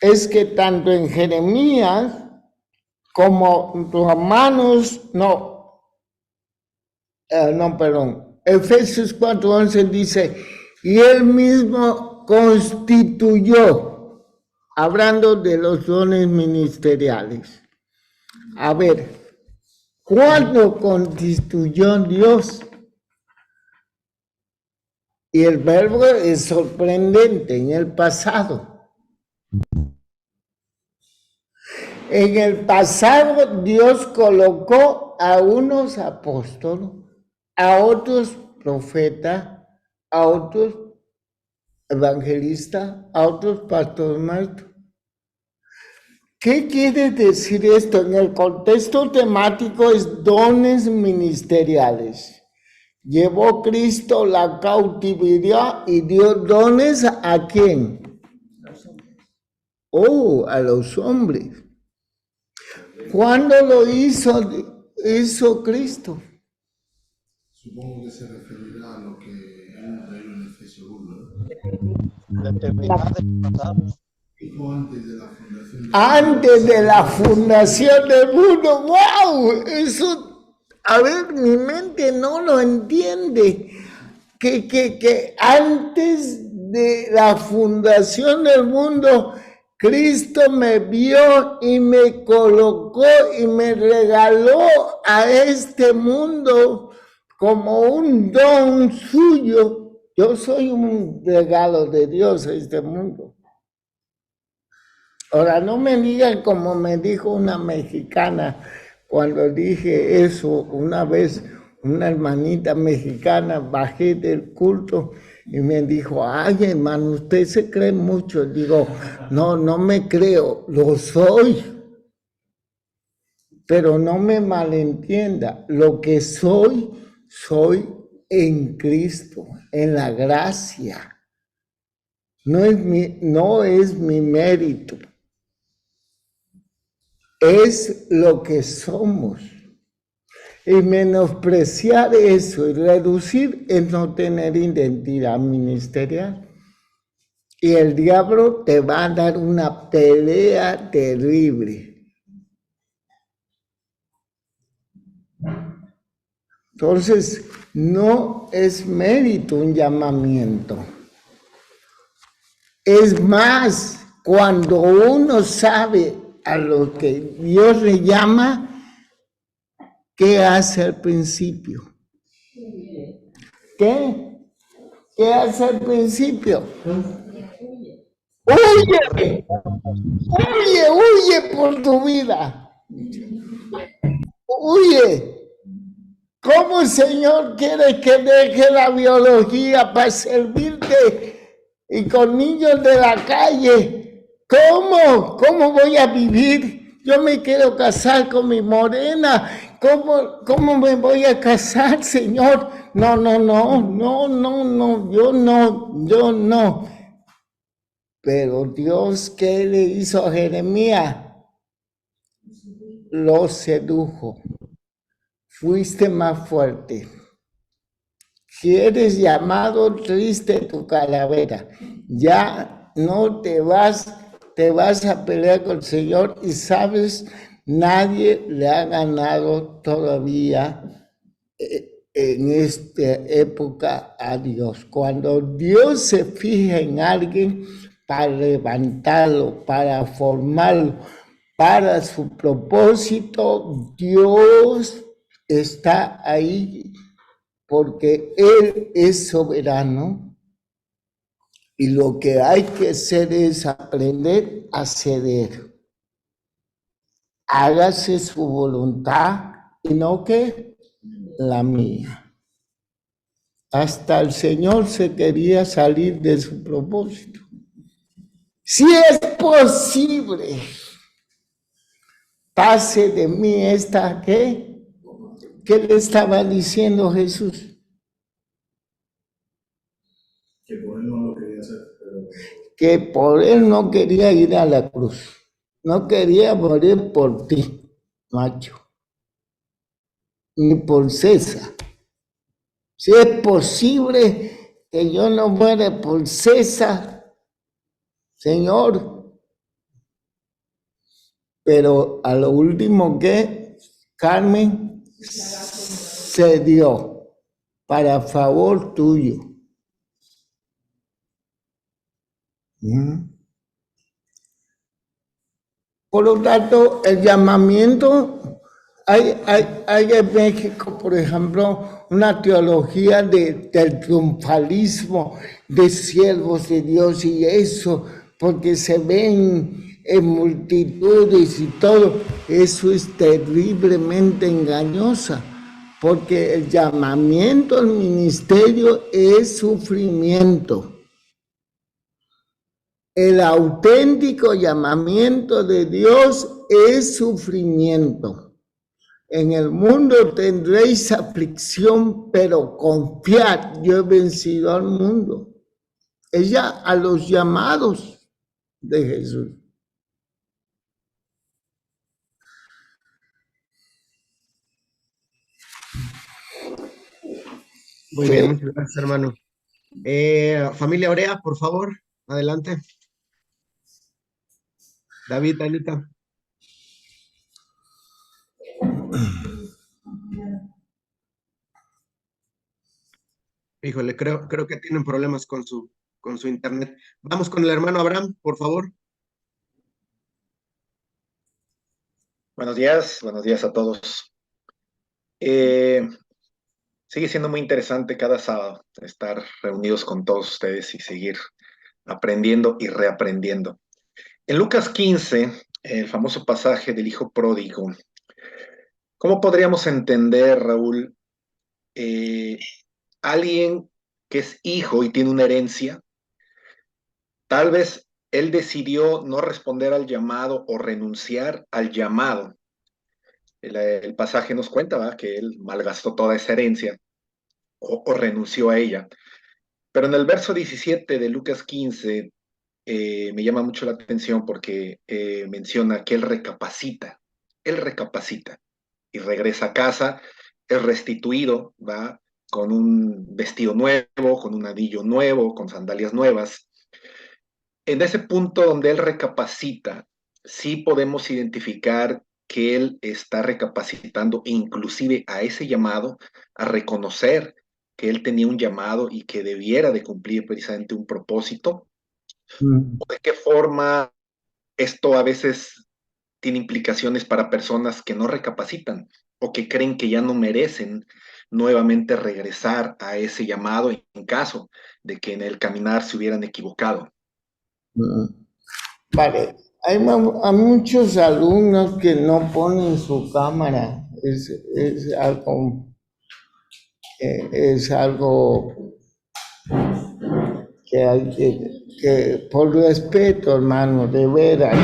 es que tanto en Jeremías como Romanos, Efesios 4:11 dice, y él mismo constituyó, hablando de los dones ministeriales. A ver, ¿cuándo constituyó Dios? Y el verbo es sorprendente, en el pasado. En el pasado Dios colocó a unos apóstoles, a otros profetas, a otros evangelistas, a otros pastores maestros. ¿Qué quiere decir esto? En el contexto temático es dones ministeriales. Llevó Cristo la cautividad y dio dones ¿a quién? A los hombres. ¿Cuándo lo hizo Cristo? Supongo que se referirá a lo que hemos leído en Efesios 1, La eternidad del pasado. o antes de la fundación. Antes de la fundación del mundo. ¡Wow! Eso, a ver, mi mente no lo entiende. Que antes de la fundación del mundo, Cristo me vio y me colocó y me regaló a este mundo como un don suyo. Yo soy un regalo de Dios a este mundo. Ahora, no me digan como me dijo una mexicana cuando dije eso una vez, una hermanita mexicana, bajé del culto y me dijo, ay, hermano, usted se cree mucho. Digo, no, no me creo, lo soy. Pero no me malentienda, lo que soy, soy en Cristo, en la gracia. No es mi mérito, es lo que somos. Y menospreciar eso y reducir es no tener identidad ministerial. Y el diablo te va a dar una pelea terrible. Entonces, no es mérito un llamamiento. Es más, cuando uno sabe a lo que Dios le llama, ¿qué hace al principio? ¿Qué? ¿Qué hace al principio? ¡Huye! ¡Huye, huye por tu vida! ¡Huye! ¿Cómo el Señor quiere que deje la biología para servirte y con niños de la calle? ¿Cómo? ¿Cómo voy a vivir? Yo me quiero casar con mi morena. ¿Cómo me voy a casar, Señor? No, yo no. Pero Dios, ¿qué le hizo a Jeremías? Lo sedujo. Fuiste más fuerte. Si eres llamado, triste tu calavera. Ya no te vas a pelear con el Señor y sabes, nadie le ha ganado todavía en esta época a Dios. Cuando Dios se fija en alguien para levantarlo, para formarlo, para su propósito, Dios está ahí porque Él es soberano y lo que hay que hacer es aprender a ceder. Hágase su voluntad y no que la mía. Hasta el Señor se quería salir de su propósito. Si es posible, pase de mí esta, ¿qué? ¿Qué le estaba diciendo Jesús? Que por él no lo quería hacer, pero... Que por él no quería ir a la cruz. No quería morir por ti, macho. Ni por César. Si es posible que yo no muera por César, Señor. Pero a lo último que Carmen se dio para favor tuyo. Por lo tanto, el llamamiento, hay en México, por ejemplo, una teología del triunfalismo de siervos de Dios y eso, porque se ven en multitudes y todo, eso es terriblemente engañosa, porque el llamamiento al ministerio es sufrimiento. El auténtico llamamiento de Dios es sufrimiento. En el mundo tendréis aflicción, pero confiad, yo he vencido al mundo. Ella a los llamados de Jesús. Muy bien, muchas gracias, hermano. Familia Orea, por favor, adelante. David, Anita. Híjole, creo que tienen problemas con su internet. Vamos con el hermano Abraham, por favor. Buenos días a todos. Sigue siendo muy interesante cada sábado estar reunidos con todos ustedes y seguir aprendiendo y reaprendiendo. En Lucas 15, el famoso pasaje del hijo pródigo, ¿cómo podríamos entender, Raúl, alguien que es hijo y tiene una herencia? Tal vez él decidió no responder al llamado o renunciar al llamado. El pasaje nos cuenta, ¿verdad?, que él malgastó toda esa herencia o renunció a ella. Pero en el verso 17 de Lucas 15 me llama mucho la atención porque menciona que él recapacita y regresa a casa, es restituido, ¿va?, con un vestido nuevo, con un anillo nuevo, con sandalias nuevas. En ese punto donde él recapacita, sí podemos identificar que él está recapacitando inclusive a ese llamado, a reconocer que él tenía un llamado y que debiera de cumplir precisamente un propósito. ¿De qué forma esto a veces tiene implicaciones para personas que no recapacitan o que creen que ya no merecen nuevamente regresar a ese llamado en caso de que en el caminar se hubieran equivocado? Vale, hay muchos alumnos que no ponen su cámara. Es algo que hay que por respeto, hermano, de veras,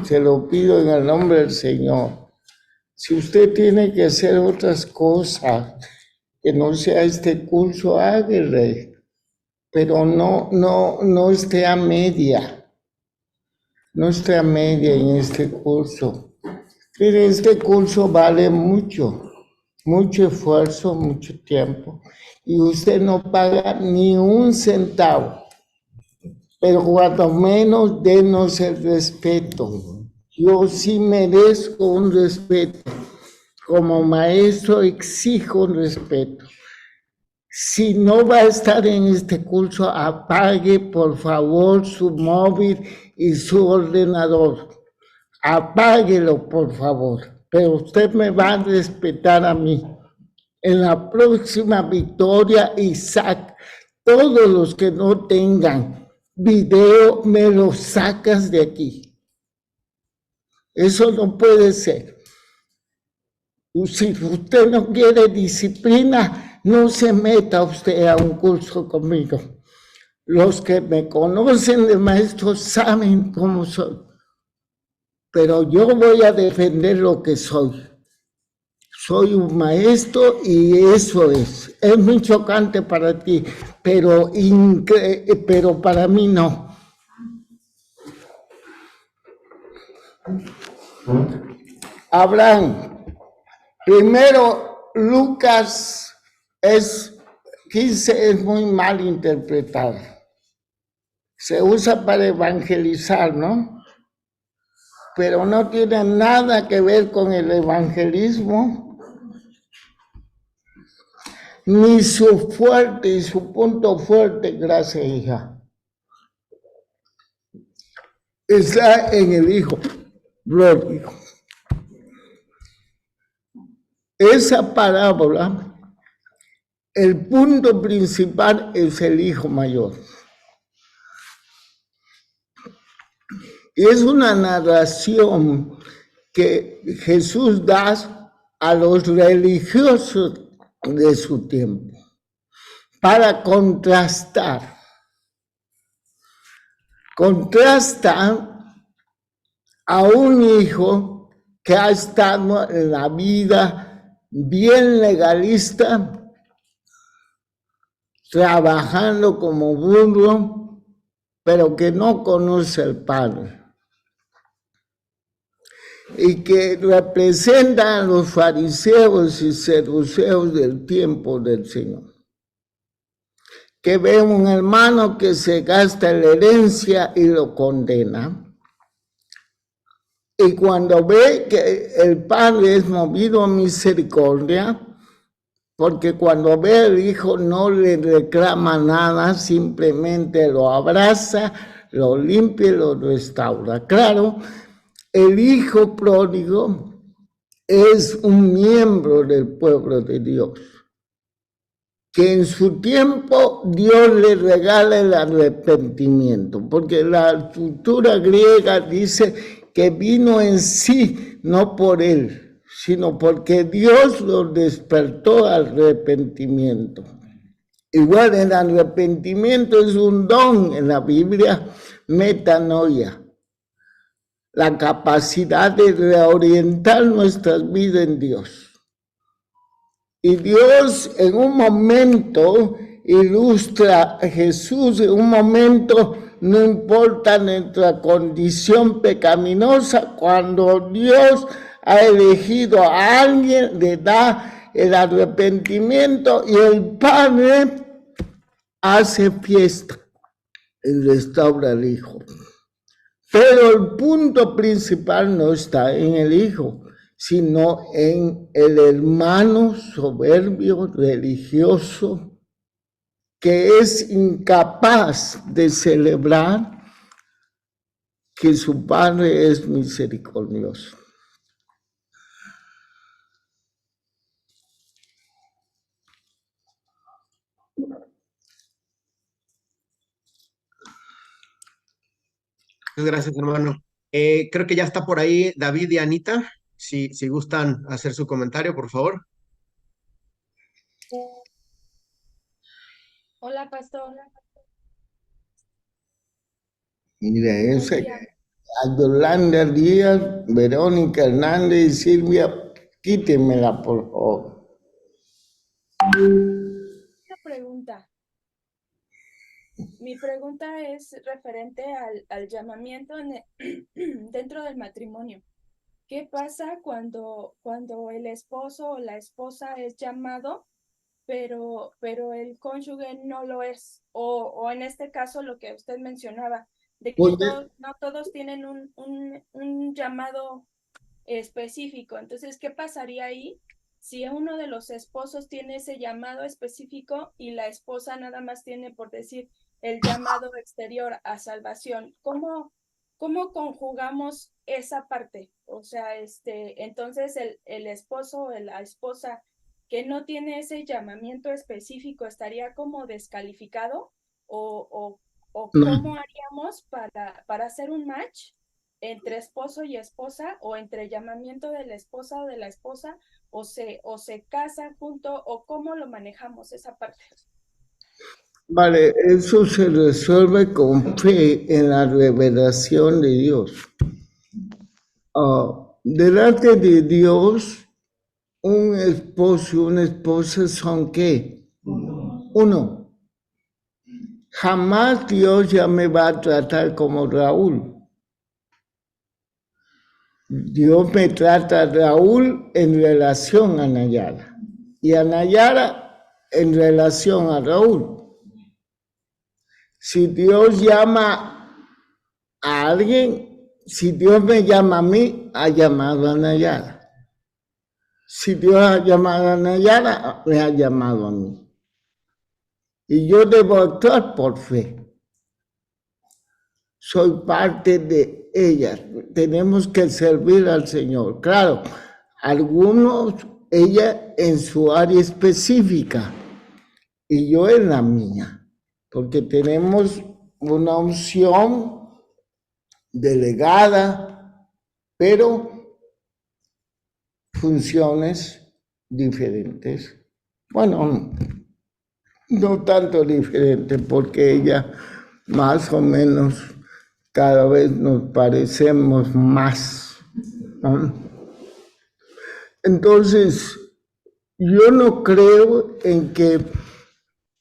se lo pido en el nombre del Señor. Si usted tiene que hacer otras cosas, que no sea este curso, hágale, pero no esté a media. No esté a media en este curso. Mire, este curso vale mucho esfuerzo, mucho tiempo, y usted no paga ni un centavo. Pero cuando menos denos el respeto. Yo sí merezco un respeto. Como maestro exijo un respeto. Si no va a estar en este curso, apague por favor su móvil y su ordenador. Apáguelo por favor, pero usted me va a respetar a mí. En la próxima Victoria, Isaac, todos los que no tengan video, me lo sacas de aquí. Eso no puede ser. Si usted no quiere disciplina, no se meta usted a un curso conmigo. Los que me conocen de maestro saben cómo soy. Pero yo voy a defender lo que soy. Soy un maestro y eso es. Es muy chocante para ti, pero para mí no. Abraham, primero Lucas 15 es muy mal interpretado. Se usa para evangelizar, ¿no? Pero no tiene nada que ver con el evangelismo, ni su fuerte y su punto fuerte, gracias hija, está en el hijo pródigo. Esa parábola, el punto principal es el hijo mayor. Y es una narración que Jesús da a los religiosos de su tiempo para contrastar. Contrasta a un hijo que ha estado en la vida bien legalista, trabajando como burro, pero que no conoce al Padre. Y que representan a los fariseos y saduceos del tiempo del Señor. Que ve un hermano que se gasta la herencia y lo condena. Y cuando ve que el Padre es movido a misericordia, porque cuando ve al hijo no le reclama nada, simplemente lo abraza, lo limpia y lo restaura. Claro, el hijo pródigo es un miembro del pueblo de Dios. que en su tiempo Dios le regala el arrepentimiento, porque la estructura griega dice que vino en sí, no por él, sino porque Dios lo despertó al arrepentimiento. Igual el arrepentimiento es un don en la Biblia, metanoia, la capacidad de reorientar nuestras vidas en Dios. Y Dios en un momento ilustra a Jesús, en un momento no importa nuestra condición pecaminosa, cuando Dios ha elegido a alguien, le da el arrepentimiento y el Padre hace fiesta y restaura al Hijo. Pero el punto principal no está en el Hijo, sino en el hermano soberbio, religioso, que es incapaz de celebrar que su Padre es misericordioso. Muchas gracias, hermano. Creo que ya está por ahí David y Anita. Si gustan hacer su comentario, por favor. Hola, pastor. Mire, ese a Yolanda Díaz, Verónica Hernández y Silvia, quítemela, por favor. Una pregunta. Mi pregunta es referente al llamamiento dentro del matrimonio. ¿Qué pasa cuando el esposo o la esposa es llamado, pero el cónyuge no lo es? O en este caso, lo que usted mencionaba, de que no todos tienen un llamado específico. Entonces, ¿qué pasaría ahí si uno de los esposos tiene ese llamado específico y la esposa nada más tiene, por decir, el llamado exterior a salvación? ¿Cómo conjugamos esa parte? O sea, entonces el esposo o la esposa que no tiene ese llamamiento específico estaría como descalificado, o ¿cómo haríamos para hacer un match entre esposo y esposa, o entre llamamiento de la esposa o de la esposa, o se casan juntos, o cómo lo manejamos esa parte? Vale, eso se resuelve con fe en la revelación de Dios. Delante de Dios, un esposo y una esposa son ¿qué? Uno. Jamás Dios ya me va a tratar como Raúl. Dios me trata a Raúl en relación a Nayara y a Nayara en relación a Raúl. Si Dios llama a alguien, si Dios me llama a mí, ha llamado a Nayara. Si Dios ha llamado a Nayara, me ha llamado a mí. Y yo debo actuar por fe. Soy parte de ella. Tenemos que servir al Señor. Claro, algunos, ella en su área específica y yo en la mía, porque tenemos una unción delegada, pero funciones diferentes. Bueno, no tanto diferentes, porque ella más o menos cada vez nos parecemos más, ¿no? Entonces, yo no creo en que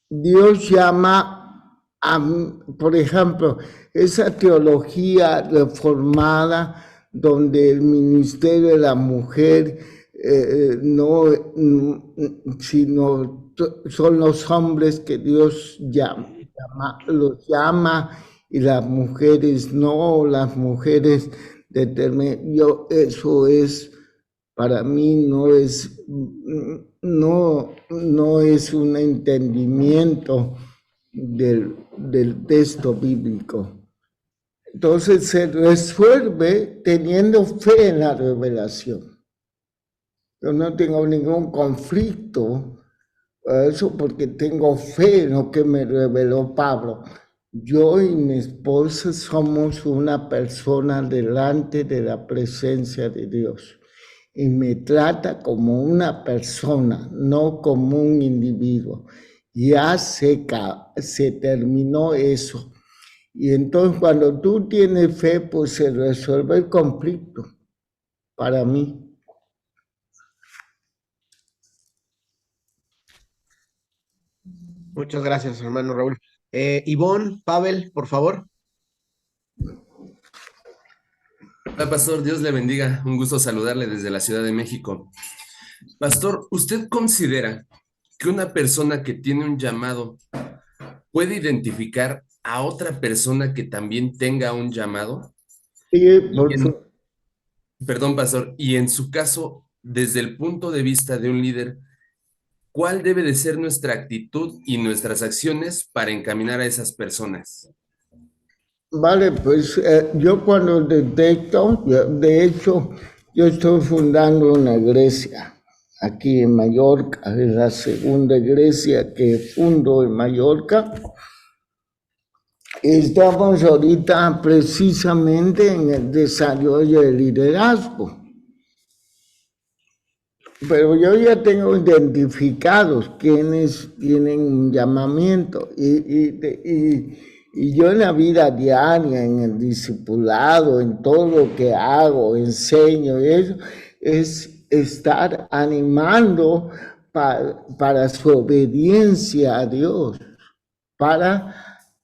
Dios llama a, por ejemplo, esa teología reformada donde el ministerio de la mujer no, sino son los hombres que Dios los llama y las mujeres no, las mujeres determinan. Eso es, para mí no es un entendimiento del texto bíblico. Entonces se resuelve teniendo fe en la revelación. Yo no tengo ningún conflicto Eso porque tengo fe en lo que me reveló Pablo. Yo y mi esposa somos una persona delante de la presencia de Dios. Y me trata como una persona, no como un individuo. Ya se terminó eso. Y entonces cuando tú tienes fe, pues se resuelve el conflicto para mí. Muchas gracias, hermano Raúl. Ivonne, Pavel, por favor. Hola, pastor, Dios le bendiga. Un gusto saludarle desde la Ciudad de México. Pastor, ¿usted considera que una persona que tiene un llamado puede identificar a otra persona que también tenga un llamado? Sí, perdón, pastor, y en su caso, desde el punto de vista de un líder, ¿cuál debe de ser nuestra actitud y nuestras acciones para encaminar a esas personas? Vale, pues yo cuando detecto, de hecho, yo estoy fundando una iglesia aquí en Mallorca, es la segunda iglesia que fundo en Mallorca. Estamos ahorita precisamente en el desarrollo del liderazgo. Pero yo ya tengo identificados quienes tienen un llamamiento y yo en la vida diaria, en el discipulado, en todo lo que hago, enseño, eso es estar animando para su obediencia a Dios, para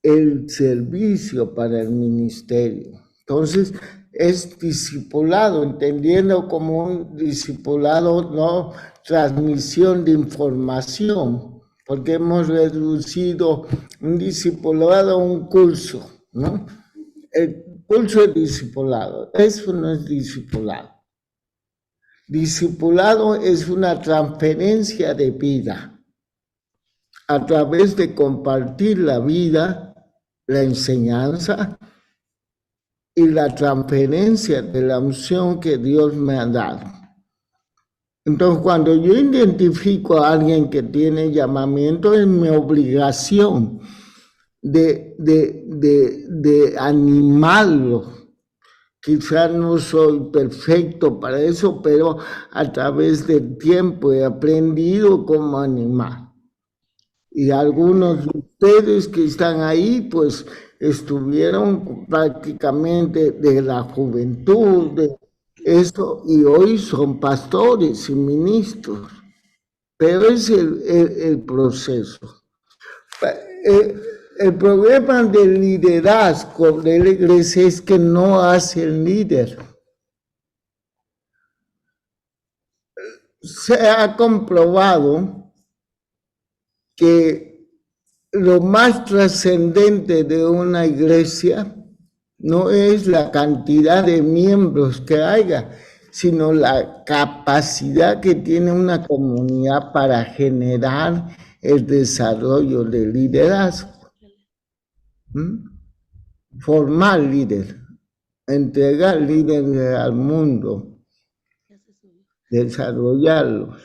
el servicio, para el ministerio. Entonces, es discipulado, entendiendo como un discipulado, no transmisión de información, porque hemos reducido un discipulado a un curso, ¿no? El curso de discipulado, eso no es discipulado. Discipulado es una transferencia de vida a través de compartir la vida, la enseñanza y la transferencia de la unción que Dios me ha dado. Entonces, cuando yo identifico a alguien que tiene llamamiento, es mi obligación de animarlo. Quizás no soy perfecto para eso, pero a través del tiempo he aprendido cómo animar. Y algunos de ustedes que están ahí, pues estuvieron prácticamente de la juventud, de eso, y hoy son pastores y ministros. Pero es el proceso. El problema del liderazgo de la iglesia es que no hace el líder. Se ha comprobado que lo más trascendente de una iglesia no es la cantidad de miembros que haya, sino la capacidad que tiene una comunidad para generar el desarrollo del liderazgo. Formar líder, entregar líderes al mundo, desarrollarlos.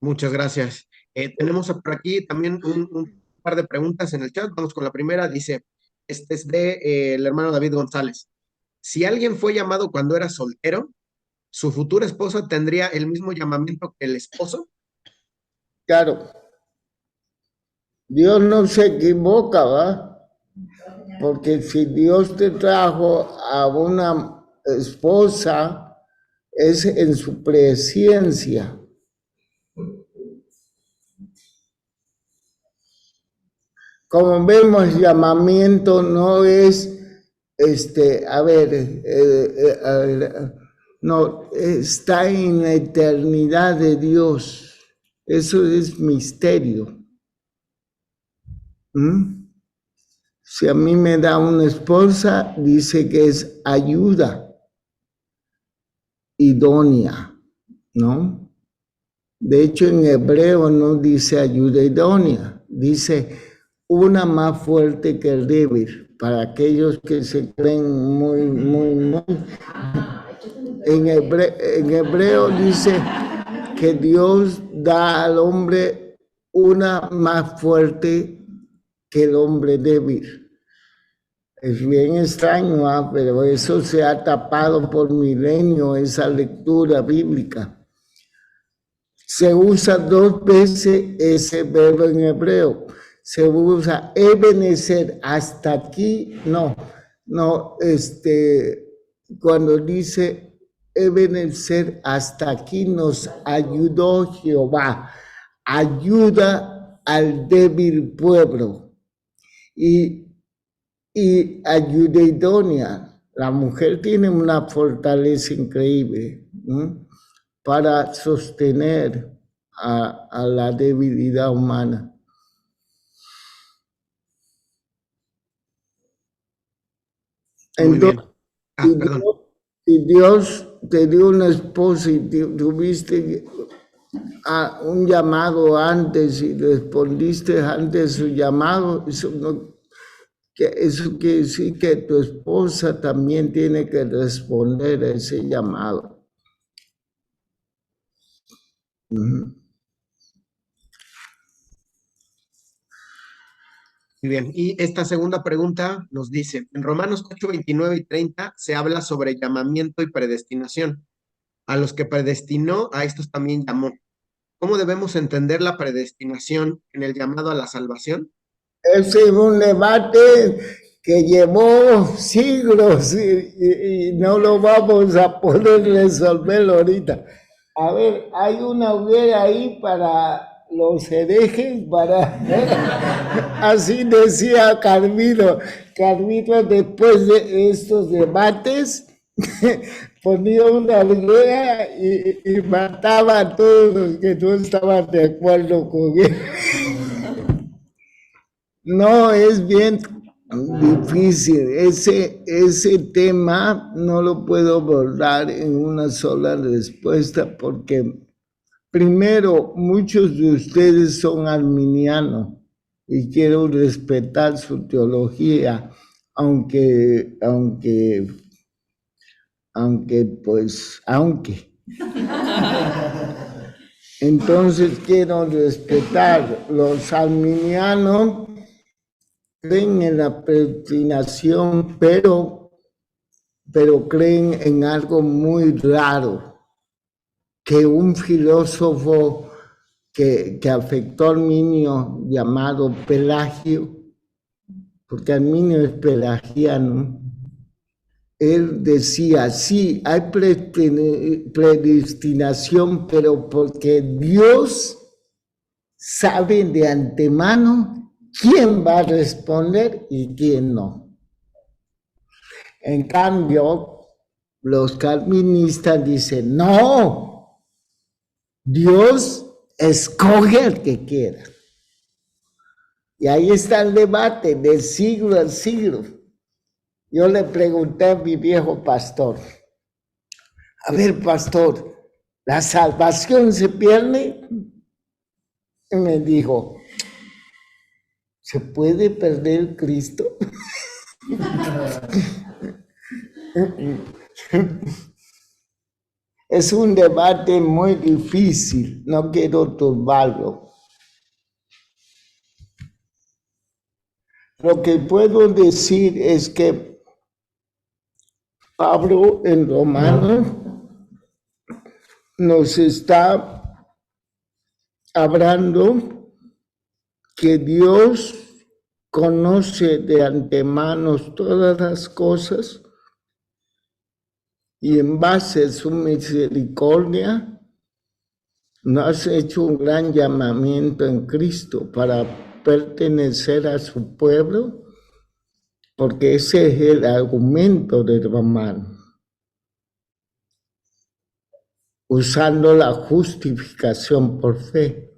Muchas gracias. Tenemos por aquí también un par de preguntas en el chat. Vamos con la primera. Dice, este es de el hermano David González. Si alguien fue llamado cuando era soltero, ¿su futura esposa tendría el mismo llamamiento que el esposo? Claro. Dios no se equivoca, ¿va? Porque si Dios te trajo a una esposa, es en su presencia. Como vemos, llamamiento no es, no, está en la eternidad de Dios. Eso es misterio. Si a mí me da una esposa, dice que es ayuda idónea, ¿no? De hecho, en hebreo no dice ayuda idónea, dice una más fuerte que el débil, para aquellos que se creen muy. En hebreo dice que Dios da al hombre una más fuerte que el hombre débil. Es bien extraño, pero eso se ha tapado por milenios, esa lectura bíblica. Se usa 2 veces ese verbo en hebreo. Se usa ebenecer, hasta aquí, cuando dice ebenecer, hasta aquí nos ayudó Jehová, ayuda al débil pueblo. Y ayuda idónea. La mujer tiene una fortaleza increíble, ¿no?, para sostener a la debilidad humana. Entonces, si Dios te dio una esposa y tuviste un llamado antes y respondiste antes su llamado, eso quiere decir que tu esposa también tiene que responder a ese llamado. Muy bien, y esta segunda pregunta nos dice, en Romanos 8, 29 y 30 se habla sobre llamamiento y predestinación. A los que predestinó, a estos también llamó. ¿Cómo debemos entender la predestinación en el llamado a la salvación? Ese es un debate que llevó siglos y no lo vamos a poder resolverlo ahorita. A ver, hay una hoguera ahí para los herejes, así decía Carmino. Carmino, después de estos debates, ponía una hoguera y mataba a todos los que no estaban de acuerdo con él. No, es bien difícil. Ese tema no lo puedo abordar en una sola respuesta porque, primero, muchos de ustedes son arminianos y quiero respetar su teología, aunque. Entonces quiero respetar. Los arminianos creen en la predestinación, pero creen en algo muy raro, que un filósofo que afectó a Arminio llamado Pelagio, porque Arminio es pelagiano, él decía, sí, hay predestinación, pero porque Dios sabe de antemano quién va a responder y quién no. En cambio, los calvinistas dicen, no, Dios escoge al que quiera. Y ahí está el debate de siglo a siglo. Yo le pregunté a mi viejo pastor, a ver, pastor, ¿la salvación se pierde? Y me dijo, ¿se puede perder Cristo? Es un debate muy difícil, no quiero turbarlo. Lo que puedo decir es que Pablo en Romanos nos está hablando que Dios conoce de antemano todas las cosas y en base a su misericordia nos ha hecho un gran llamamiento en Cristo para pertenecer a su pueblo, porque ese es el argumento del romano, usando la justificación por fe.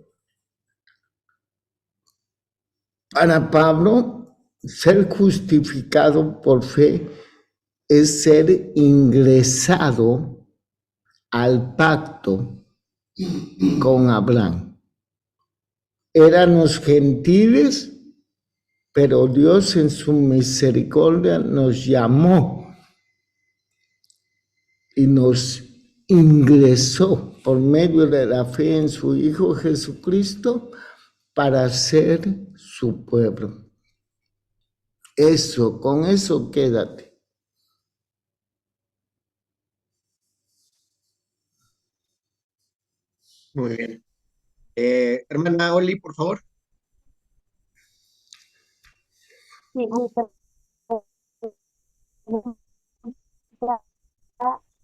Para Pablo, ser justificado por fe es ser ingresado al pacto con Abraham. Éramos gentiles, pero Dios en su misericordia nos llamó y nos ingresó por medio de la fe en su Hijo Jesucristo para ser su pueblo. Eso, con eso quédate. Muy bien. Hermana Oli, por favor. Sí,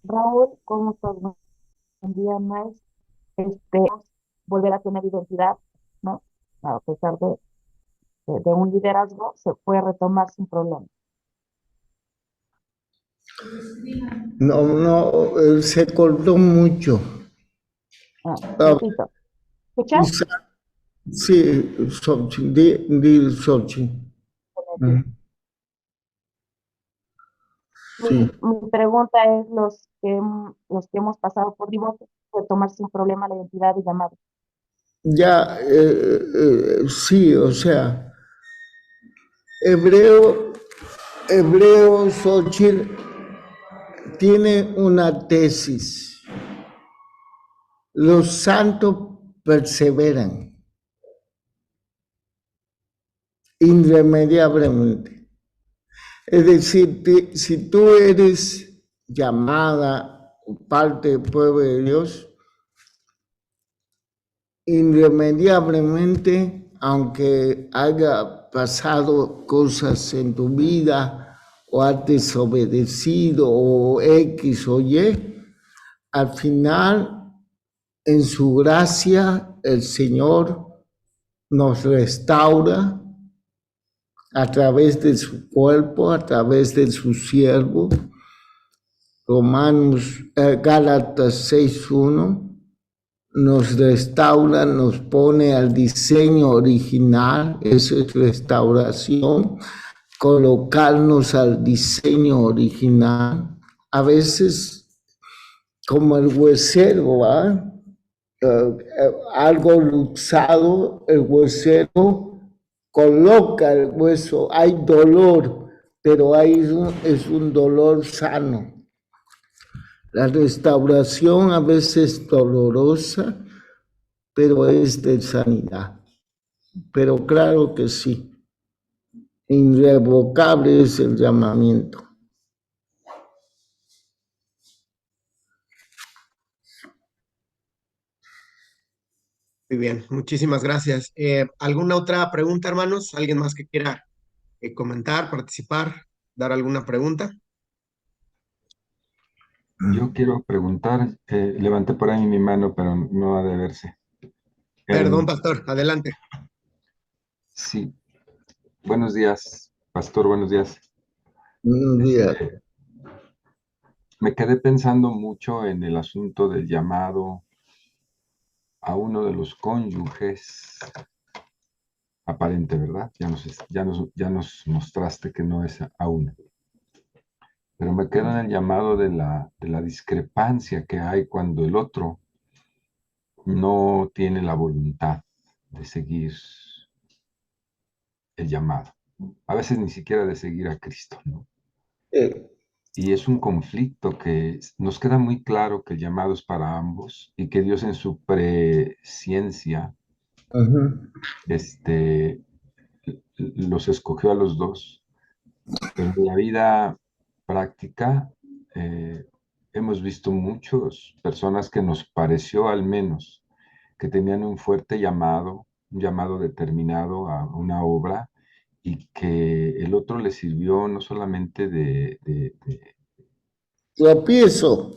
Raúl, ¿cómo estás? Un día más, volver a tener identidad, ¿no? A pesar de un liderazgo, se puede retomar sin problema. No, se cortó mucho. Repito. ¿Escuchas? Sí, Xochitl, di Xochitl. Sí. Mi pregunta es los que hemos pasado por divorcio, retomar sin problema la identidad y llamado. Ya, sí, o sea, Hebreo Xochitl tiene una tesis. Los santos perseveran irremediablemente. Es decir, si tú eres llamada parte del pueblo de Dios, irremediablemente, aunque haya pasado cosas en tu vida o has desobedecido o X o Y, al final, en su gracia, el Señor nos restaura a través de su cuerpo, a través de su siervo. Gálatas 6:1 nos restaura, nos pone al diseño original, eso es restauración, colocarnos al diseño original. A veces, como el huesero, ¿va? Algo luxado, el huesero coloca el hueso, hay dolor, pero es un dolor sano. La restauración a veces es dolorosa, pero es de sanidad. Pero claro que sí, irrevocable es el llamamiento. Muy bien, muchísimas gracias. ¿Alguna otra pregunta, hermanos? ¿Alguien más que quiera comentar, participar, dar alguna pregunta? Yo quiero preguntar, levanté por ahí mi mano, pero no ha de verse. Perdón, pastor, adelante. Sí, buenos días, pastor, buenos días. Buenos días. Me quedé pensando mucho en el asunto del llamado a uno de los cónyuges, aparente, ¿verdad? Ya nos mostraste que no es a uno. Pero me queda en el llamado de la discrepancia que hay cuando el otro no tiene la voluntad de seguir el llamado. A veces ni siquiera de seguir a Cristo, ¿no? Y es un conflicto que nos queda muy claro que el llamado es para ambos y que Dios en su presciencia los escogió a los dos. Pero en la vida práctica hemos visto muchas personas que nos pareció al menos que tenían un fuerte llamado, un llamado determinado a una obra y que el otro le sirvió no solamente Tropiezo.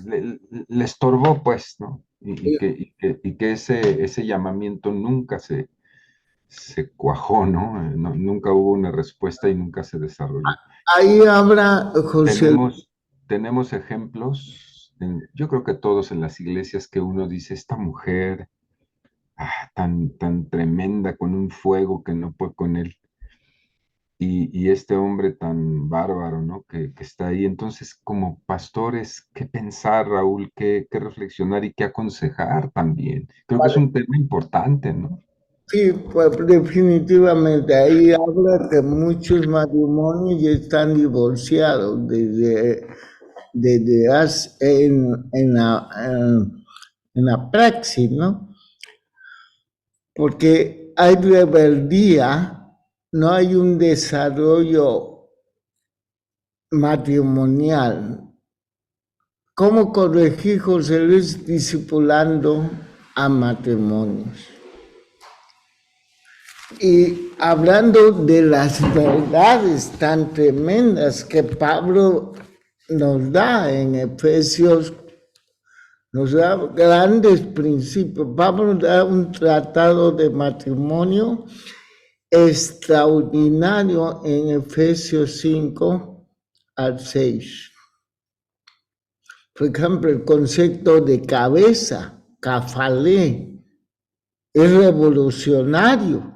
Le estorbó, pues, ¿no? Y que ese llamamiento nunca se cuajó, ¿no? Nunca hubo una respuesta y nunca se desarrolló. Ahí habrá, José. Tenemos ejemplos, yo creo que todos en las iglesias, que uno dice, esta mujer tan tremenda, con un fuego que no puede con él, y este hombre tan bárbaro, ¿no? Que está ahí. Entonces, como pastores, ¿qué pensar, Raúl? ¿Qué reflexionar y qué aconsejar también? Creo que es un tema importante, ¿no? Sí, pues definitivamente ahí habla que muchos matrimonios ya están divorciados de Dios en la praxis, ¿no? Porque hay rebeldía, no hay un desarrollo matrimonial. ¿Cómo corregir, José Luis, discipulando a matrimonios? Y hablando de las verdades tan tremendas que Pablo nos da en Efesios, nos da grandes principios. Pablo nos da un tratado de matrimonio extraordinario en Efesios 5 al 6. Por ejemplo, el concepto de cabeza, kafalé, es revolucionario.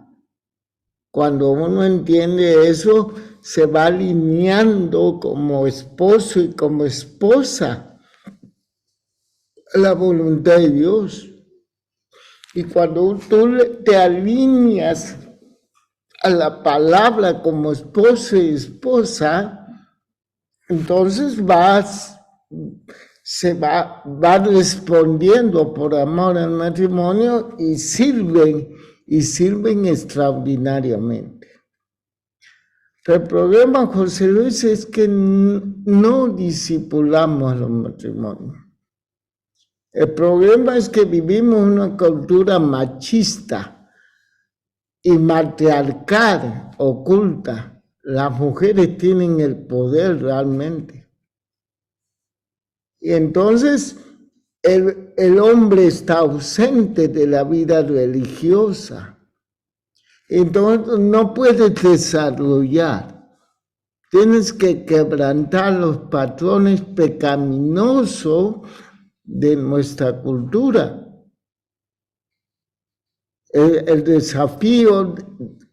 Cuando uno entiende eso, se va alineando como esposo y como esposa a la voluntad de Dios. Y cuando tú te alineas a la palabra como esposo y esposa, entonces se va respondiendo por amor al matrimonio y sirven extraordinariamente. Pero el problema, José Luis, es que no discipulamos los matrimonios. El problema es que vivimos una cultura machista y matriarcal oculta. Las mujeres tienen el poder realmente. Y entonces el hombre está ausente de la vida religiosa. Entonces no puedes desarrollar. Tienes que quebrantar los patrones pecaminosos de nuestra cultura. El desafío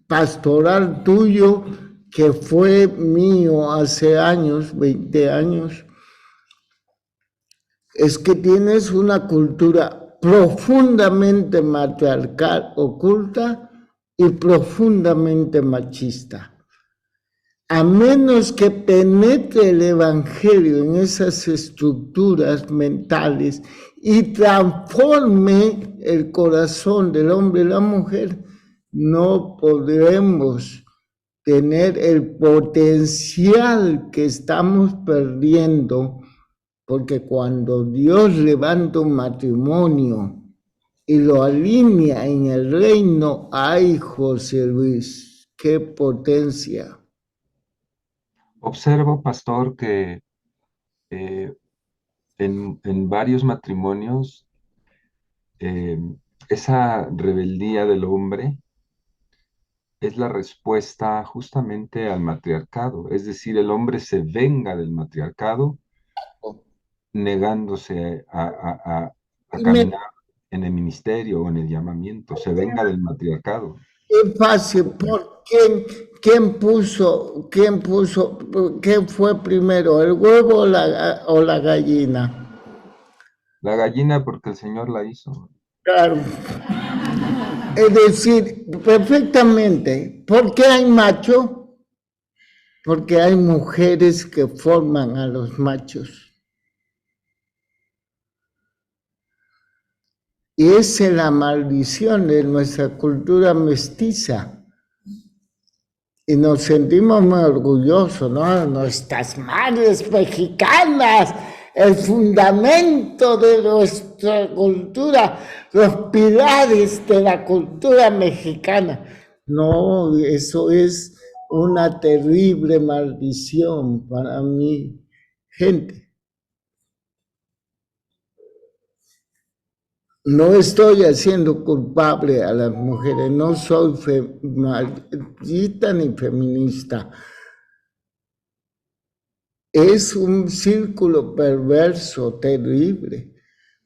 pastoral tuyo, que fue mío hace años, 20 años, es que tienes una cultura profundamente matriarcal, oculta y profundamente machista. A menos que penetre el evangelio en esas estructuras mentales y transforme el corazón del hombre y la mujer, no podremos tener el potencial que estamos perdiendo. Porque cuando Dios levanta un matrimonio y lo alinea en el reino, ¡ay, José Luis! ¡Qué potencia! Observo, pastor, que en varios matrimonios esa rebeldía del hombre es la respuesta justamente al matriarcado. Es decir, el hombre se venga del matriarcado negándose a caminar en el ministerio o en el llamamiento, se venga del matriarcado. Es fácil, ¿por quién fue primero, el huevo o la gallina? La gallina porque el Señor la hizo. Claro. Es decir, perfectamente, ¿por qué hay macho? Porque hay mujeres que forman a los machos. Y esa es la maldición de nuestra cultura mestiza. Y nos sentimos muy orgullosos, ¿no? Nuestras madres mexicanas, el fundamento de nuestra cultura, los pilares de la cultura mexicana. No, eso es una terrible maldición para mi gente. No estoy haciendo culpable a las mujeres, no soy machista ni feminista. Es un círculo perverso, terrible.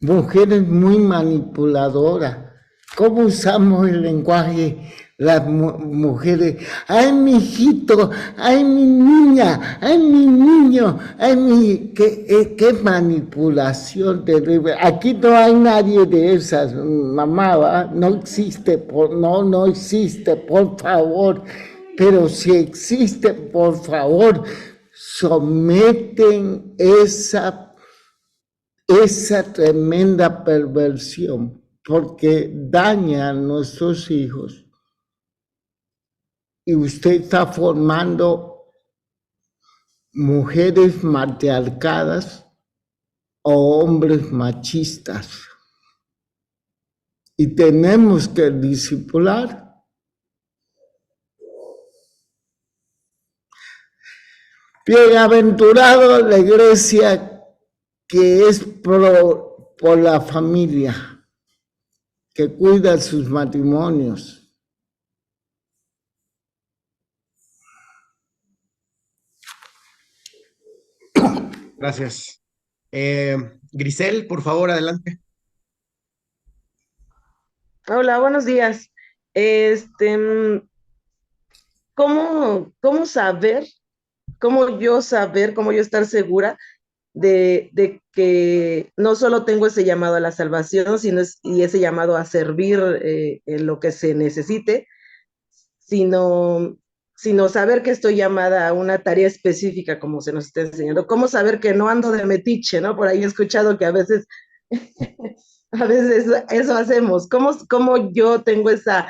Mujeres muy manipuladoras. ¿Cómo usamos el lenguaje las mujeres? ¡Ay, mi hijito! ¡Ay, mi niña! ¡Ay, mi niño! ¡Ay, mi... ¡Qué manipulación terrible! Aquí no hay nadie de esas, mamá, ¿va? No existe, no existe, por favor. Pero si existe, por favor, someten esa tremenda perversión, porque daña a nuestros hijos. Y usted está formando mujeres matriarcadas o hombres machistas. Y tenemos que discipular. Bienaventurado la iglesia que es por la familia, que cuida sus matrimonios. Gracias. Grisel, por favor, adelante. Hola, buenos días. ¿Cómo saber, cómo yo estar segura de que no solo tengo ese llamado a la salvación, y ese llamado a servir en lo que se necesite, sino saber que estoy llamada a una tarea específica, como se nos está enseñando? ¿Cómo saber que no ando de metiche, no? Por ahí he escuchado que a veces eso hacemos. ¿Cómo yo tengo esa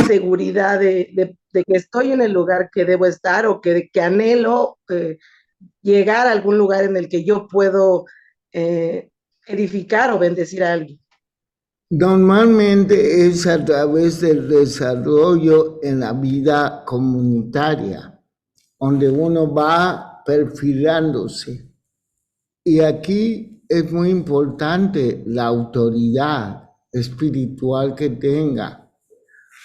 seguridad de que estoy en el lugar que debo estar, o que anhelo llegar a algún lugar en el que yo puedo edificar o bendecir a alguien? Normalmente es a través del desarrollo en la vida comunitaria, donde uno va perfilándose. Y aquí es muy importante la autoridad espiritual que tenga,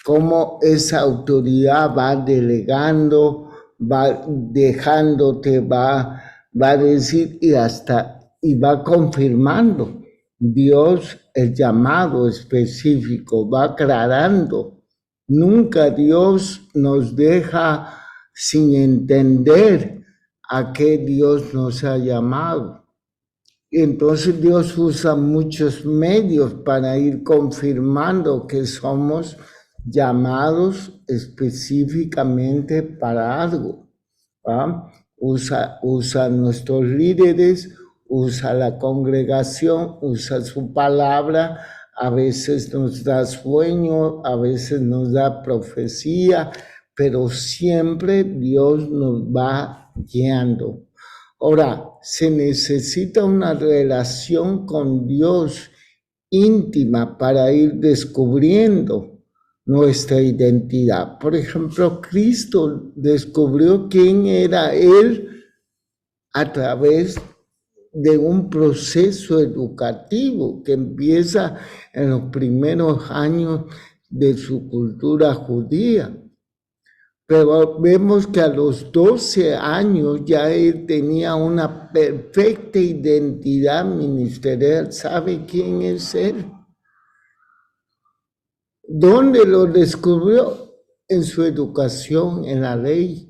cómo esa autoridad va delegando, va dejándote, va a decir y va confirmando. Dios el llamado específico, va aclarando. Nunca Dios nos deja sin entender a qué Dios nos ha llamado. Y entonces Dios usa muchos medios para ir confirmando que somos llamados específicamente para algo. Usa nuestros líderes, usa la congregación, usa su palabra, a veces nos da sueño, a veces nos da profecía, pero siempre Dios nos va guiando. Ahora, se necesita una relación con Dios íntima para ir descubriendo nuestra identidad. Por ejemplo, Cristo descubrió quién era Él a través de un proceso educativo que empieza en los primeros años de su cultura judía. Pero vemos que a los 12 años ya él tenía una perfecta identidad ministerial. ¿Sabe quién es él? ¿Dónde lo descubrió? En su educación, en la ley.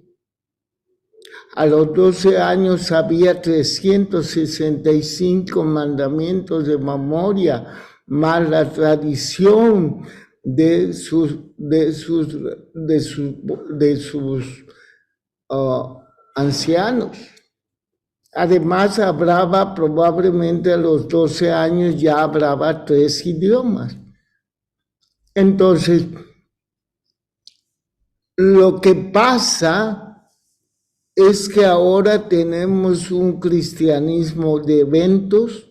A los 12 años sabía 365 mandamientos de memoria, más la tradición de sus ancianos. Además, hablaba probablemente a los 12 años, ya hablaba 3 idiomas. Entonces, lo que pasa es que ahora tenemos un cristianismo de eventos,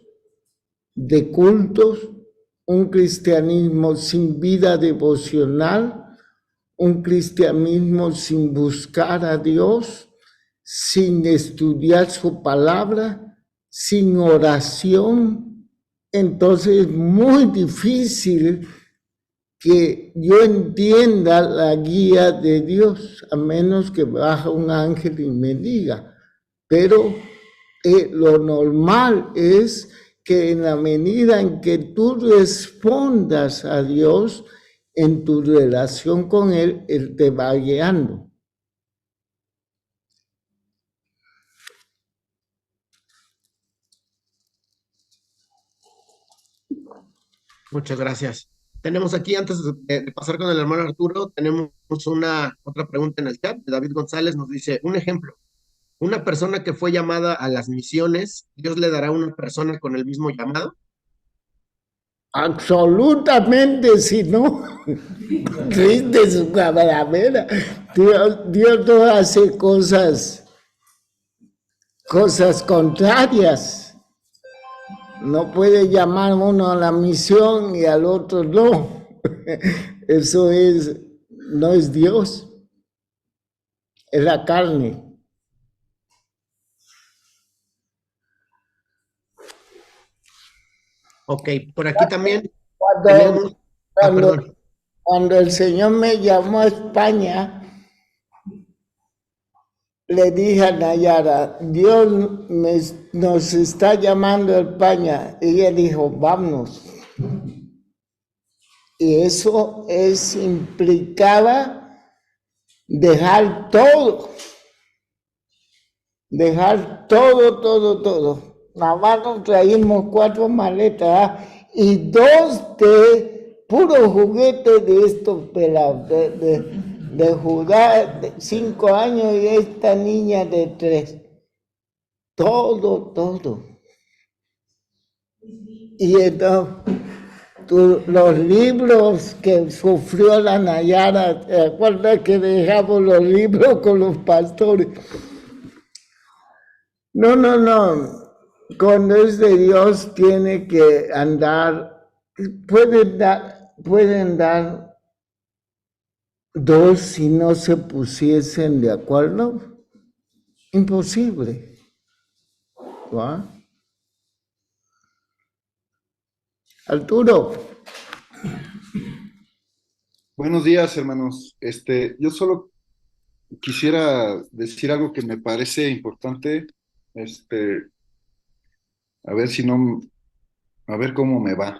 de cultos, un cristianismo sin vida devocional, un cristianismo sin buscar a Dios, sin estudiar su palabra, sin oración. Entonces es muy difícil que yo entienda la guía de Dios, a menos que baje un ángel y me diga. Pero lo normal es que en la medida en que tú respondas a Dios en tu relación con Él, Él te va guiando. Muchas gracias. Tenemos aquí, antes de pasar con el hermano Arturo, tenemos otra pregunta en el chat. David González nos dice, un ejemplo. Una persona que fue llamada a las misiones, ¿Dios le dará una persona con el mismo llamado? Absolutamente, si no, triste su calavera. Dios no hace cosas contrarias. No puede llamar uno a la misión y al otro no. Eso no es Dios, es la carne. Ok, por aquí también teníamos... perdón. Cuando el Señor me llamó a España, le dije a Nayara, Dios nos está llamando a España. Ella dijo, vámonos. Y eso implicaba dejar todo. Dejar todo. Nada más nos traímos 4 maletas y 2 de puro juguete de estos pelados, de Judá de 5 años y esta niña de 3. Todo. Y entonces, los libros que sufrió la Nayara, ¿te acuerdas que dejamos los libros con los pastores? No. Cuando es de Dios tiene que andar, pueden dar 2 si no se pusiesen de acuerdo. Imposible. ¿Va? Arturo. Buenos días, hermanos. Yo solo quisiera decir algo que me parece importante. A ver cómo me va.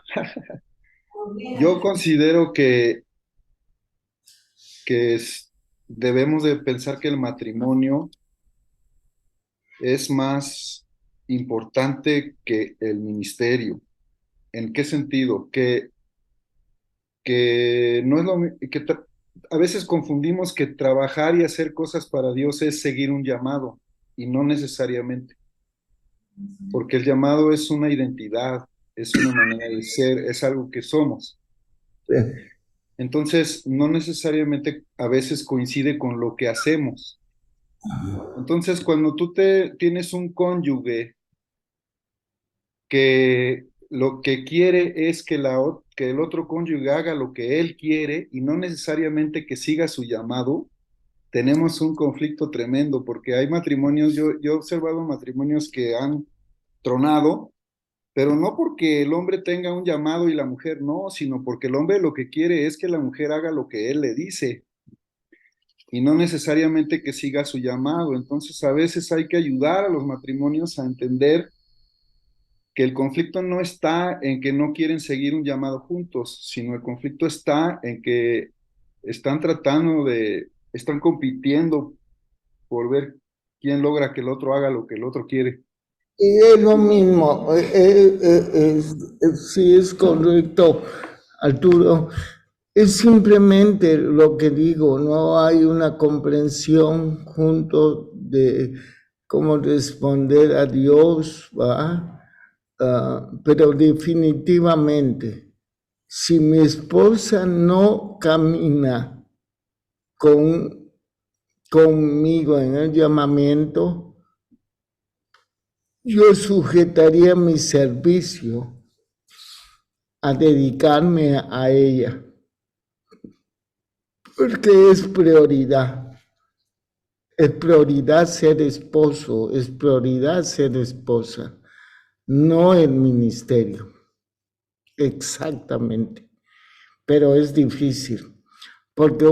Yo considero que debemos de pensar que el matrimonio es más importante que el ministerio. ¿En qué sentido? Que no es a veces confundimos que trabajar y hacer cosas para Dios es seguir un llamado, y no necesariamente. Porque el llamado es una identidad, es una manera de ser, es algo que somos. Entonces, no necesariamente a veces coincide con lo que hacemos. Entonces, cuando tú tienes un cónyuge que lo que quiere es que el otro cónyuge haga lo que él quiere y no necesariamente que siga su llamado, tenemos un conflicto tremendo, porque hay matrimonios, yo he observado matrimonios que han tronado, pero no porque el hombre tenga un llamado y la mujer no, sino porque el hombre lo que quiere es que la mujer haga lo que él le dice y no necesariamente que siga su llamado. Entonces, a veces hay que ayudar a los matrimonios a entender que el conflicto no está en que no quieren seguir un llamado juntos, sino el conflicto está en que están compitiendo por ver quién logra que el otro haga lo que el otro quiere. Y es lo mismo, sí es correcto, Arturo. Es simplemente lo que digo, no hay una comprensión junto de cómo responder a Dios, ¿va? Pero definitivamente, si mi esposa no camina conmigo en el llamamiento, yo sujetaría mi servicio a dedicarme a ella, porque es prioridad ser esposo, es prioridad ser esposa, no el ministerio, exactamente, pero es difícil, porque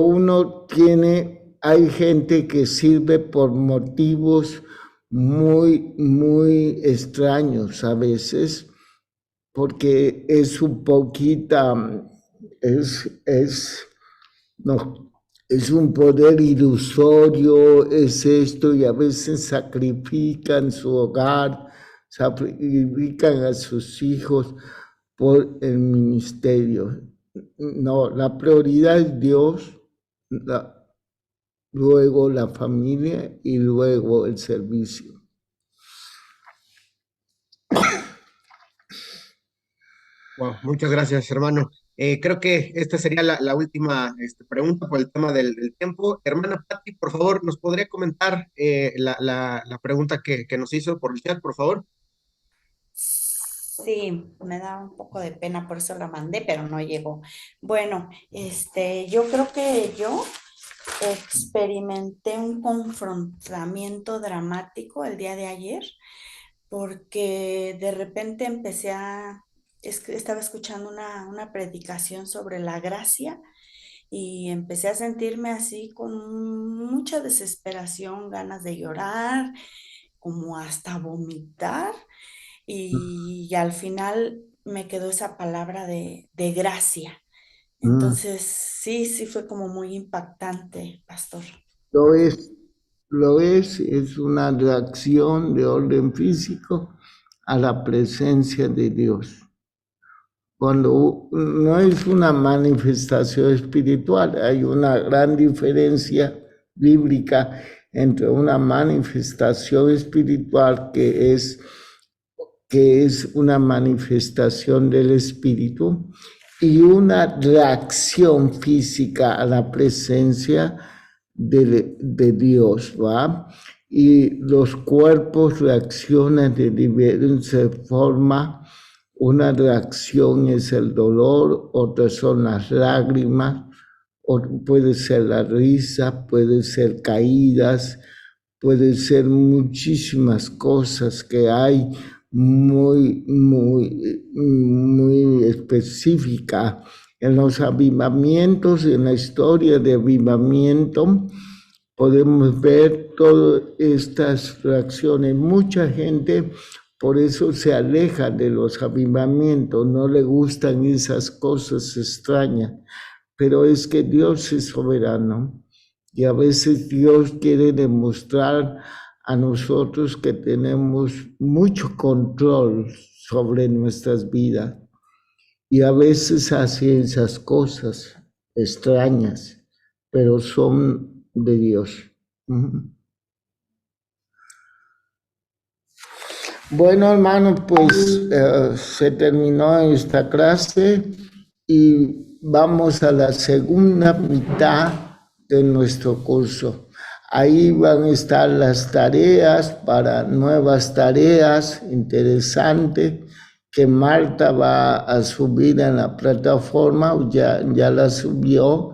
hay gente que sirve por motivos muy extraños a veces, porque es un poquita, es un poder ilusorio, es esto, y a veces sacrifican su hogar, sacrifican a sus hijos por el ministerio. No, la prioridad es Dios. luego la familia y luego el servicio. Wow, muchas gracias, hermano. Creo que esta sería la última pregunta por el tema del tiempo. Hermana Patti, por favor, ¿nos podría comentar la pregunta que nos hizo por el chat, por favor? Sí, me da un poco de pena, por eso la mandé, pero no llegó. Bueno, yo creo que yo experimenté un confrontamiento dramático el día de ayer, porque de repente estaba escuchando una predicación sobre la gracia y empecé a sentirme así con mucha desesperación, ganas de llorar, como hasta vomitar. Y al final me quedó esa palabra de gracia. Entonces, sí fue como muy impactante, pastor. Lo es una reacción de orden físico a la presencia de Dios. Cuando no es una manifestación espiritual, hay una gran diferencia bíblica entre una manifestación espiritual que es una manifestación del Espíritu y una reacción física a la presencia de Dios, ¿va? Y los cuerpos reaccionan de diversa forma. Una reacción es el dolor, otras son las lágrimas, puede ser la risa, puede ser caídas, puede ser muchísimas cosas que hay muy específica. En los avivamientos, en la historia de avivamiento, podemos ver todas estas reacciones. Mucha gente por eso se aleja de los avivamientos, no le gustan esas cosas extrañas, pero es que Dios es soberano y a veces Dios quiere demostrar a nosotros que tenemos mucho control sobre nuestras vidas y a veces hace esas cosas extrañas, pero son de Dios. Bueno, hermano, pues se terminó esta clase y vamos a la segunda mitad de nuestro curso. Ahí van a estar las tareas para nuevas tareas interesantes que Marta va a subir en la plataforma, ya la subió.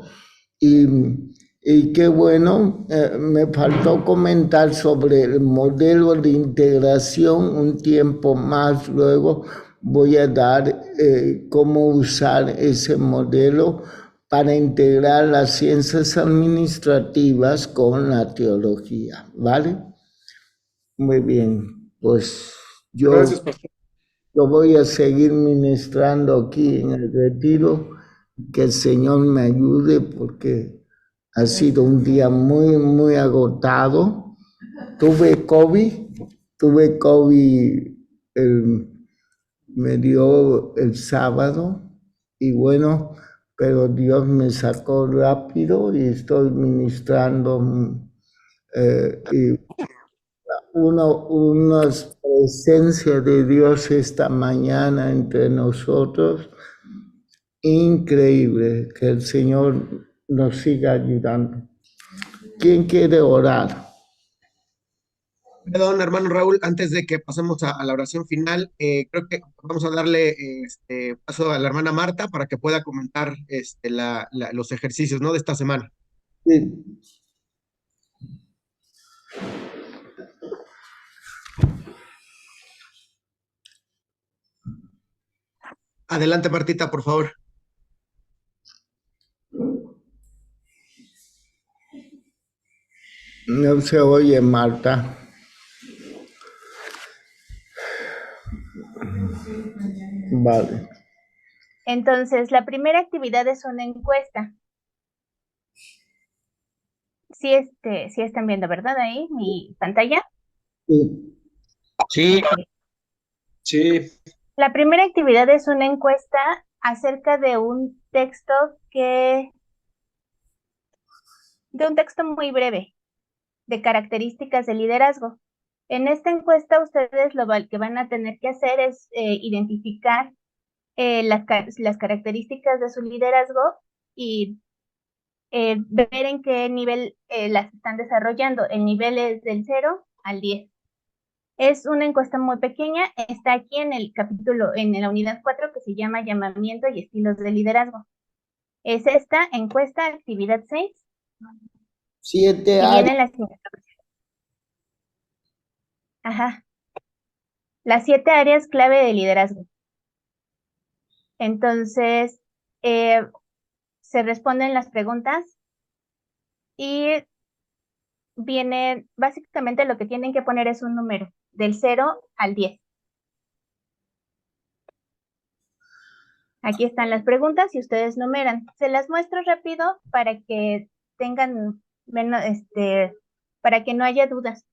Y qué bueno, me faltó comentar sobre el modelo de integración un tiempo más, luego voy a dar cómo usar ese modelo para integrar las ciencias administrativas con la teología, ¿vale? Muy bien, pues Gracias, pastor. yo voy a seguir ministrando aquí en el retiro, que el Señor me ayude porque ha sido un día muy agotado. Tuve COVID, me dio el sábado y bueno, pero Dios me sacó rápido y estoy ministrando y una presencia de Dios esta mañana entre nosotros. Increíble, que el Señor nos siga ayudando. ¿Quién quiere orar? Perdón, hermano Raúl, antes de que pasemos a la oración final, creo que vamos a darle paso a la hermana Marta para que pueda comentar los ejercicios, ¿no?, de esta semana. Sí. Adelante, Martita, por favor. No se oye, Marta. Vale. Entonces, la primera actividad es una encuesta. Sí, sí están viendo, ¿verdad? Ahí mi pantalla. Sí. Sí. Ok. Sí. La primera actividad es una encuesta acerca de un texto que de un texto muy breve de características del liderazgo. En esta encuesta ustedes que van a tener que hacer es identificar las características de su liderazgo y ver en qué nivel las están desarrollando. El nivel es del 0 al 10. Es una encuesta muy pequeña, está aquí en el capítulo, en la unidad 4, que se llama Llamamiento y Estilos de Liderazgo. Es esta encuesta, actividad 6. 7 Y áreas. vienen las Ajá. Las 7 áreas clave de liderazgo. Entonces, se responden las preguntas y viene, básicamente lo que tienen que poner es un número, del 0 al 10. Aquí están las preguntas y ustedes numeran. Se las muestro rápido para que tengan menos, para que no haya dudas.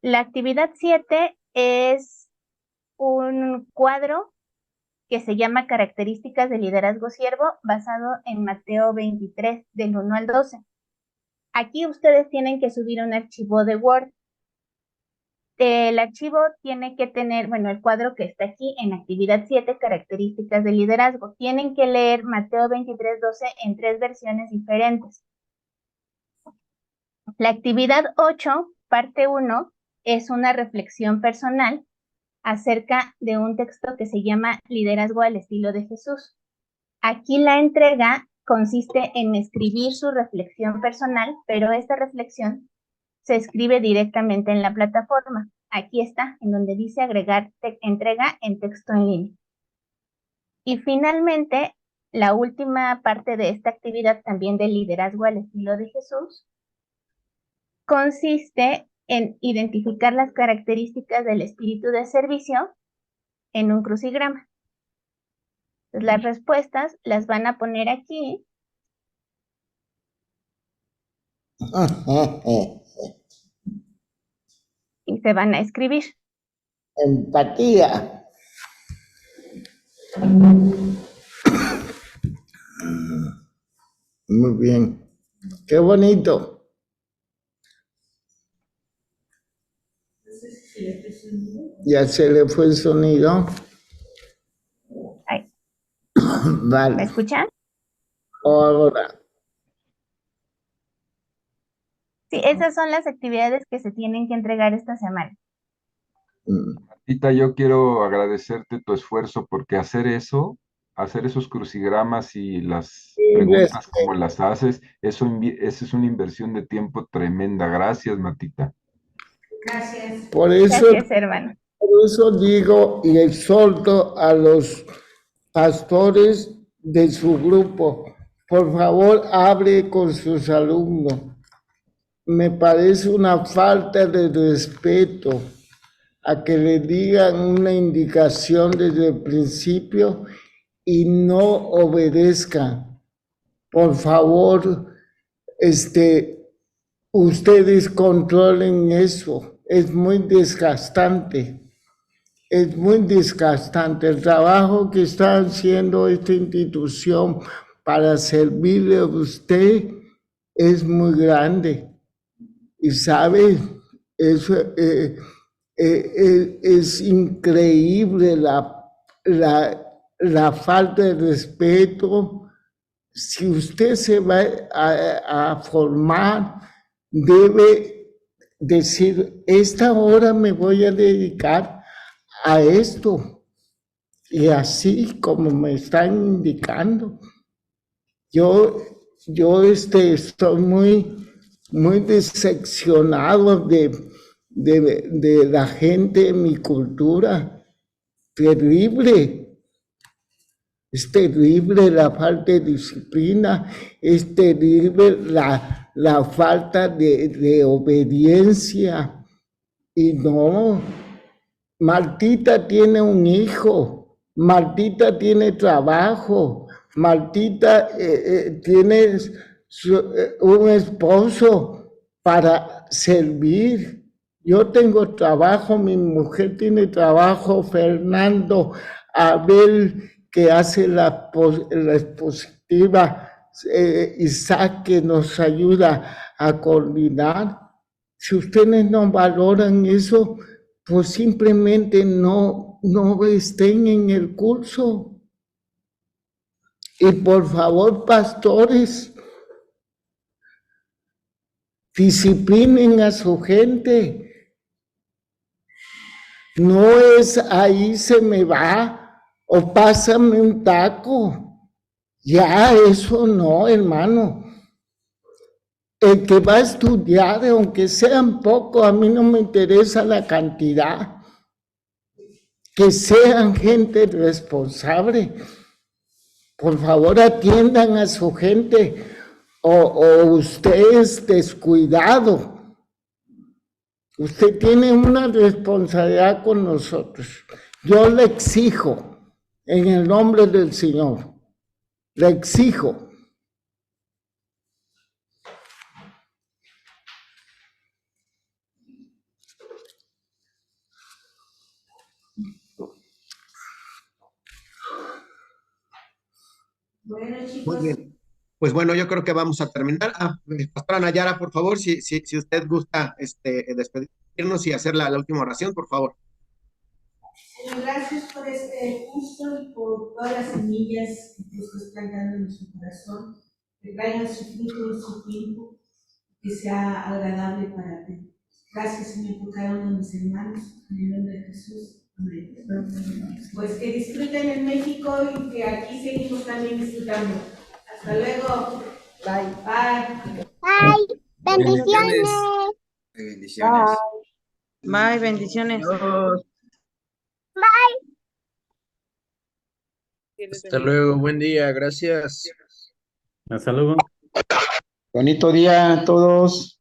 La actividad 7 es un cuadro que se llama Características de Liderazgo Siervo, basado en Mateo 23, del 1 al 12. Aquí ustedes tienen que subir un archivo de Word. El archivo tiene que tener, bueno, el cuadro que está aquí en actividad 7, características de liderazgo. Tienen que leer Mateo 23, 12 en 3 versiones diferentes. La actividad 8, parte 1, es una reflexión personal acerca de un texto que se llama Liderazgo al estilo de Jesús. Aquí la entrega consiste en escribir su reflexión personal, pero esta reflexión se escribe directamente en la plataforma. Aquí está, en donde dice agregar entrega en texto en línea. Y finalmente, la última parte de esta actividad, también de liderazgo al estilo de Jesús, consiste en identificar las características del espíritu de servicio en un crucigrama. Entonces, las respuestas las van a poner aquí. Y se van a escribir. Empatía. Muy bien. Qué bonito. Ya se le fue el sonido. Ay. Vale. ¿Me escuchan? Ahora. Sí, esas son las actividades que se tienen que entregar esta semana. Martita, yo quiero agradecerte tu esfuerzo porque hacer esos crucigramas y las preguntas como las haces, eso es una inversión de tiempo tremenda. Gracias, Martita. Gracias. Por eso, Gracias, hermano. por eso digo y exhorto a los pastores de su grupo, por favor, hable con sus alumnos. Me parece una falta de respeto a que le digan una indicación desde el principio y no obedezcan. Por favor, ustedes controlen eso. Es muy desgastante. Es muy desgastante. El trabajo que está haciendo esta institución para servirle a usted es muy grande. Y sabe, eso es increíble la falta de respeto. Si usted se va a formar, debe decir, esta hora me voy a dedicar a esto. Y así como me están indicando. Yo estoy muy decepcionado de la gente de mi cultura. Terrible. Es terrible la falta de disciplina, es terrible la falta de obediencia. Y no, Martita tiene un hijo, Martita tiene trabajo, Martita tiene un esposo para servir. Yo tengo trabajo, mi mujer tiene trabajo, Fernando, Abel, que hace la expositiva, Isaac, que nos ayuda a coordinar. Si ustedes no valoran eso, pues simplemente no estén en el curso. Y por favor, pastores, disciplinen a su gente. No es ahí se me va o pásame un taco. Ya, eso no, hermano. El que va a estudiar, aunque sean poco, a mí no me interesa la cantidad. Que sean gente responsable. Por favor, atiendan a su gente o usted es descuidado. Usted tiene una responsabilidad con nosotros. Yo le exijo, en el nombre del Señor, le exijo. Bueno, Muy chicos, bien. Pues bueno, yo creo que vamos a terminar. Pastora Nayara, por favor, si usted gusta despedirnos y hacer la última oración, por favor. Señor, gracias por este curso y por todas las semillas que Dios está plantando en nuestro corazón, que traigan su fruto en su tiempo, que sea agradable para ti. Gracias, Señor, por cada uno de mis hermanos, en el nombre de Jesús. Amén. Pues que disfruten en México y que aquí seguimos también disfrutando. Hasta luego. Bye. Bye. Bye. Bendiciones. Bendiciones. Bye, bendiciones. Bye. Hasta luego, buen día, gracias. Hasta luego. Bonito día a todos.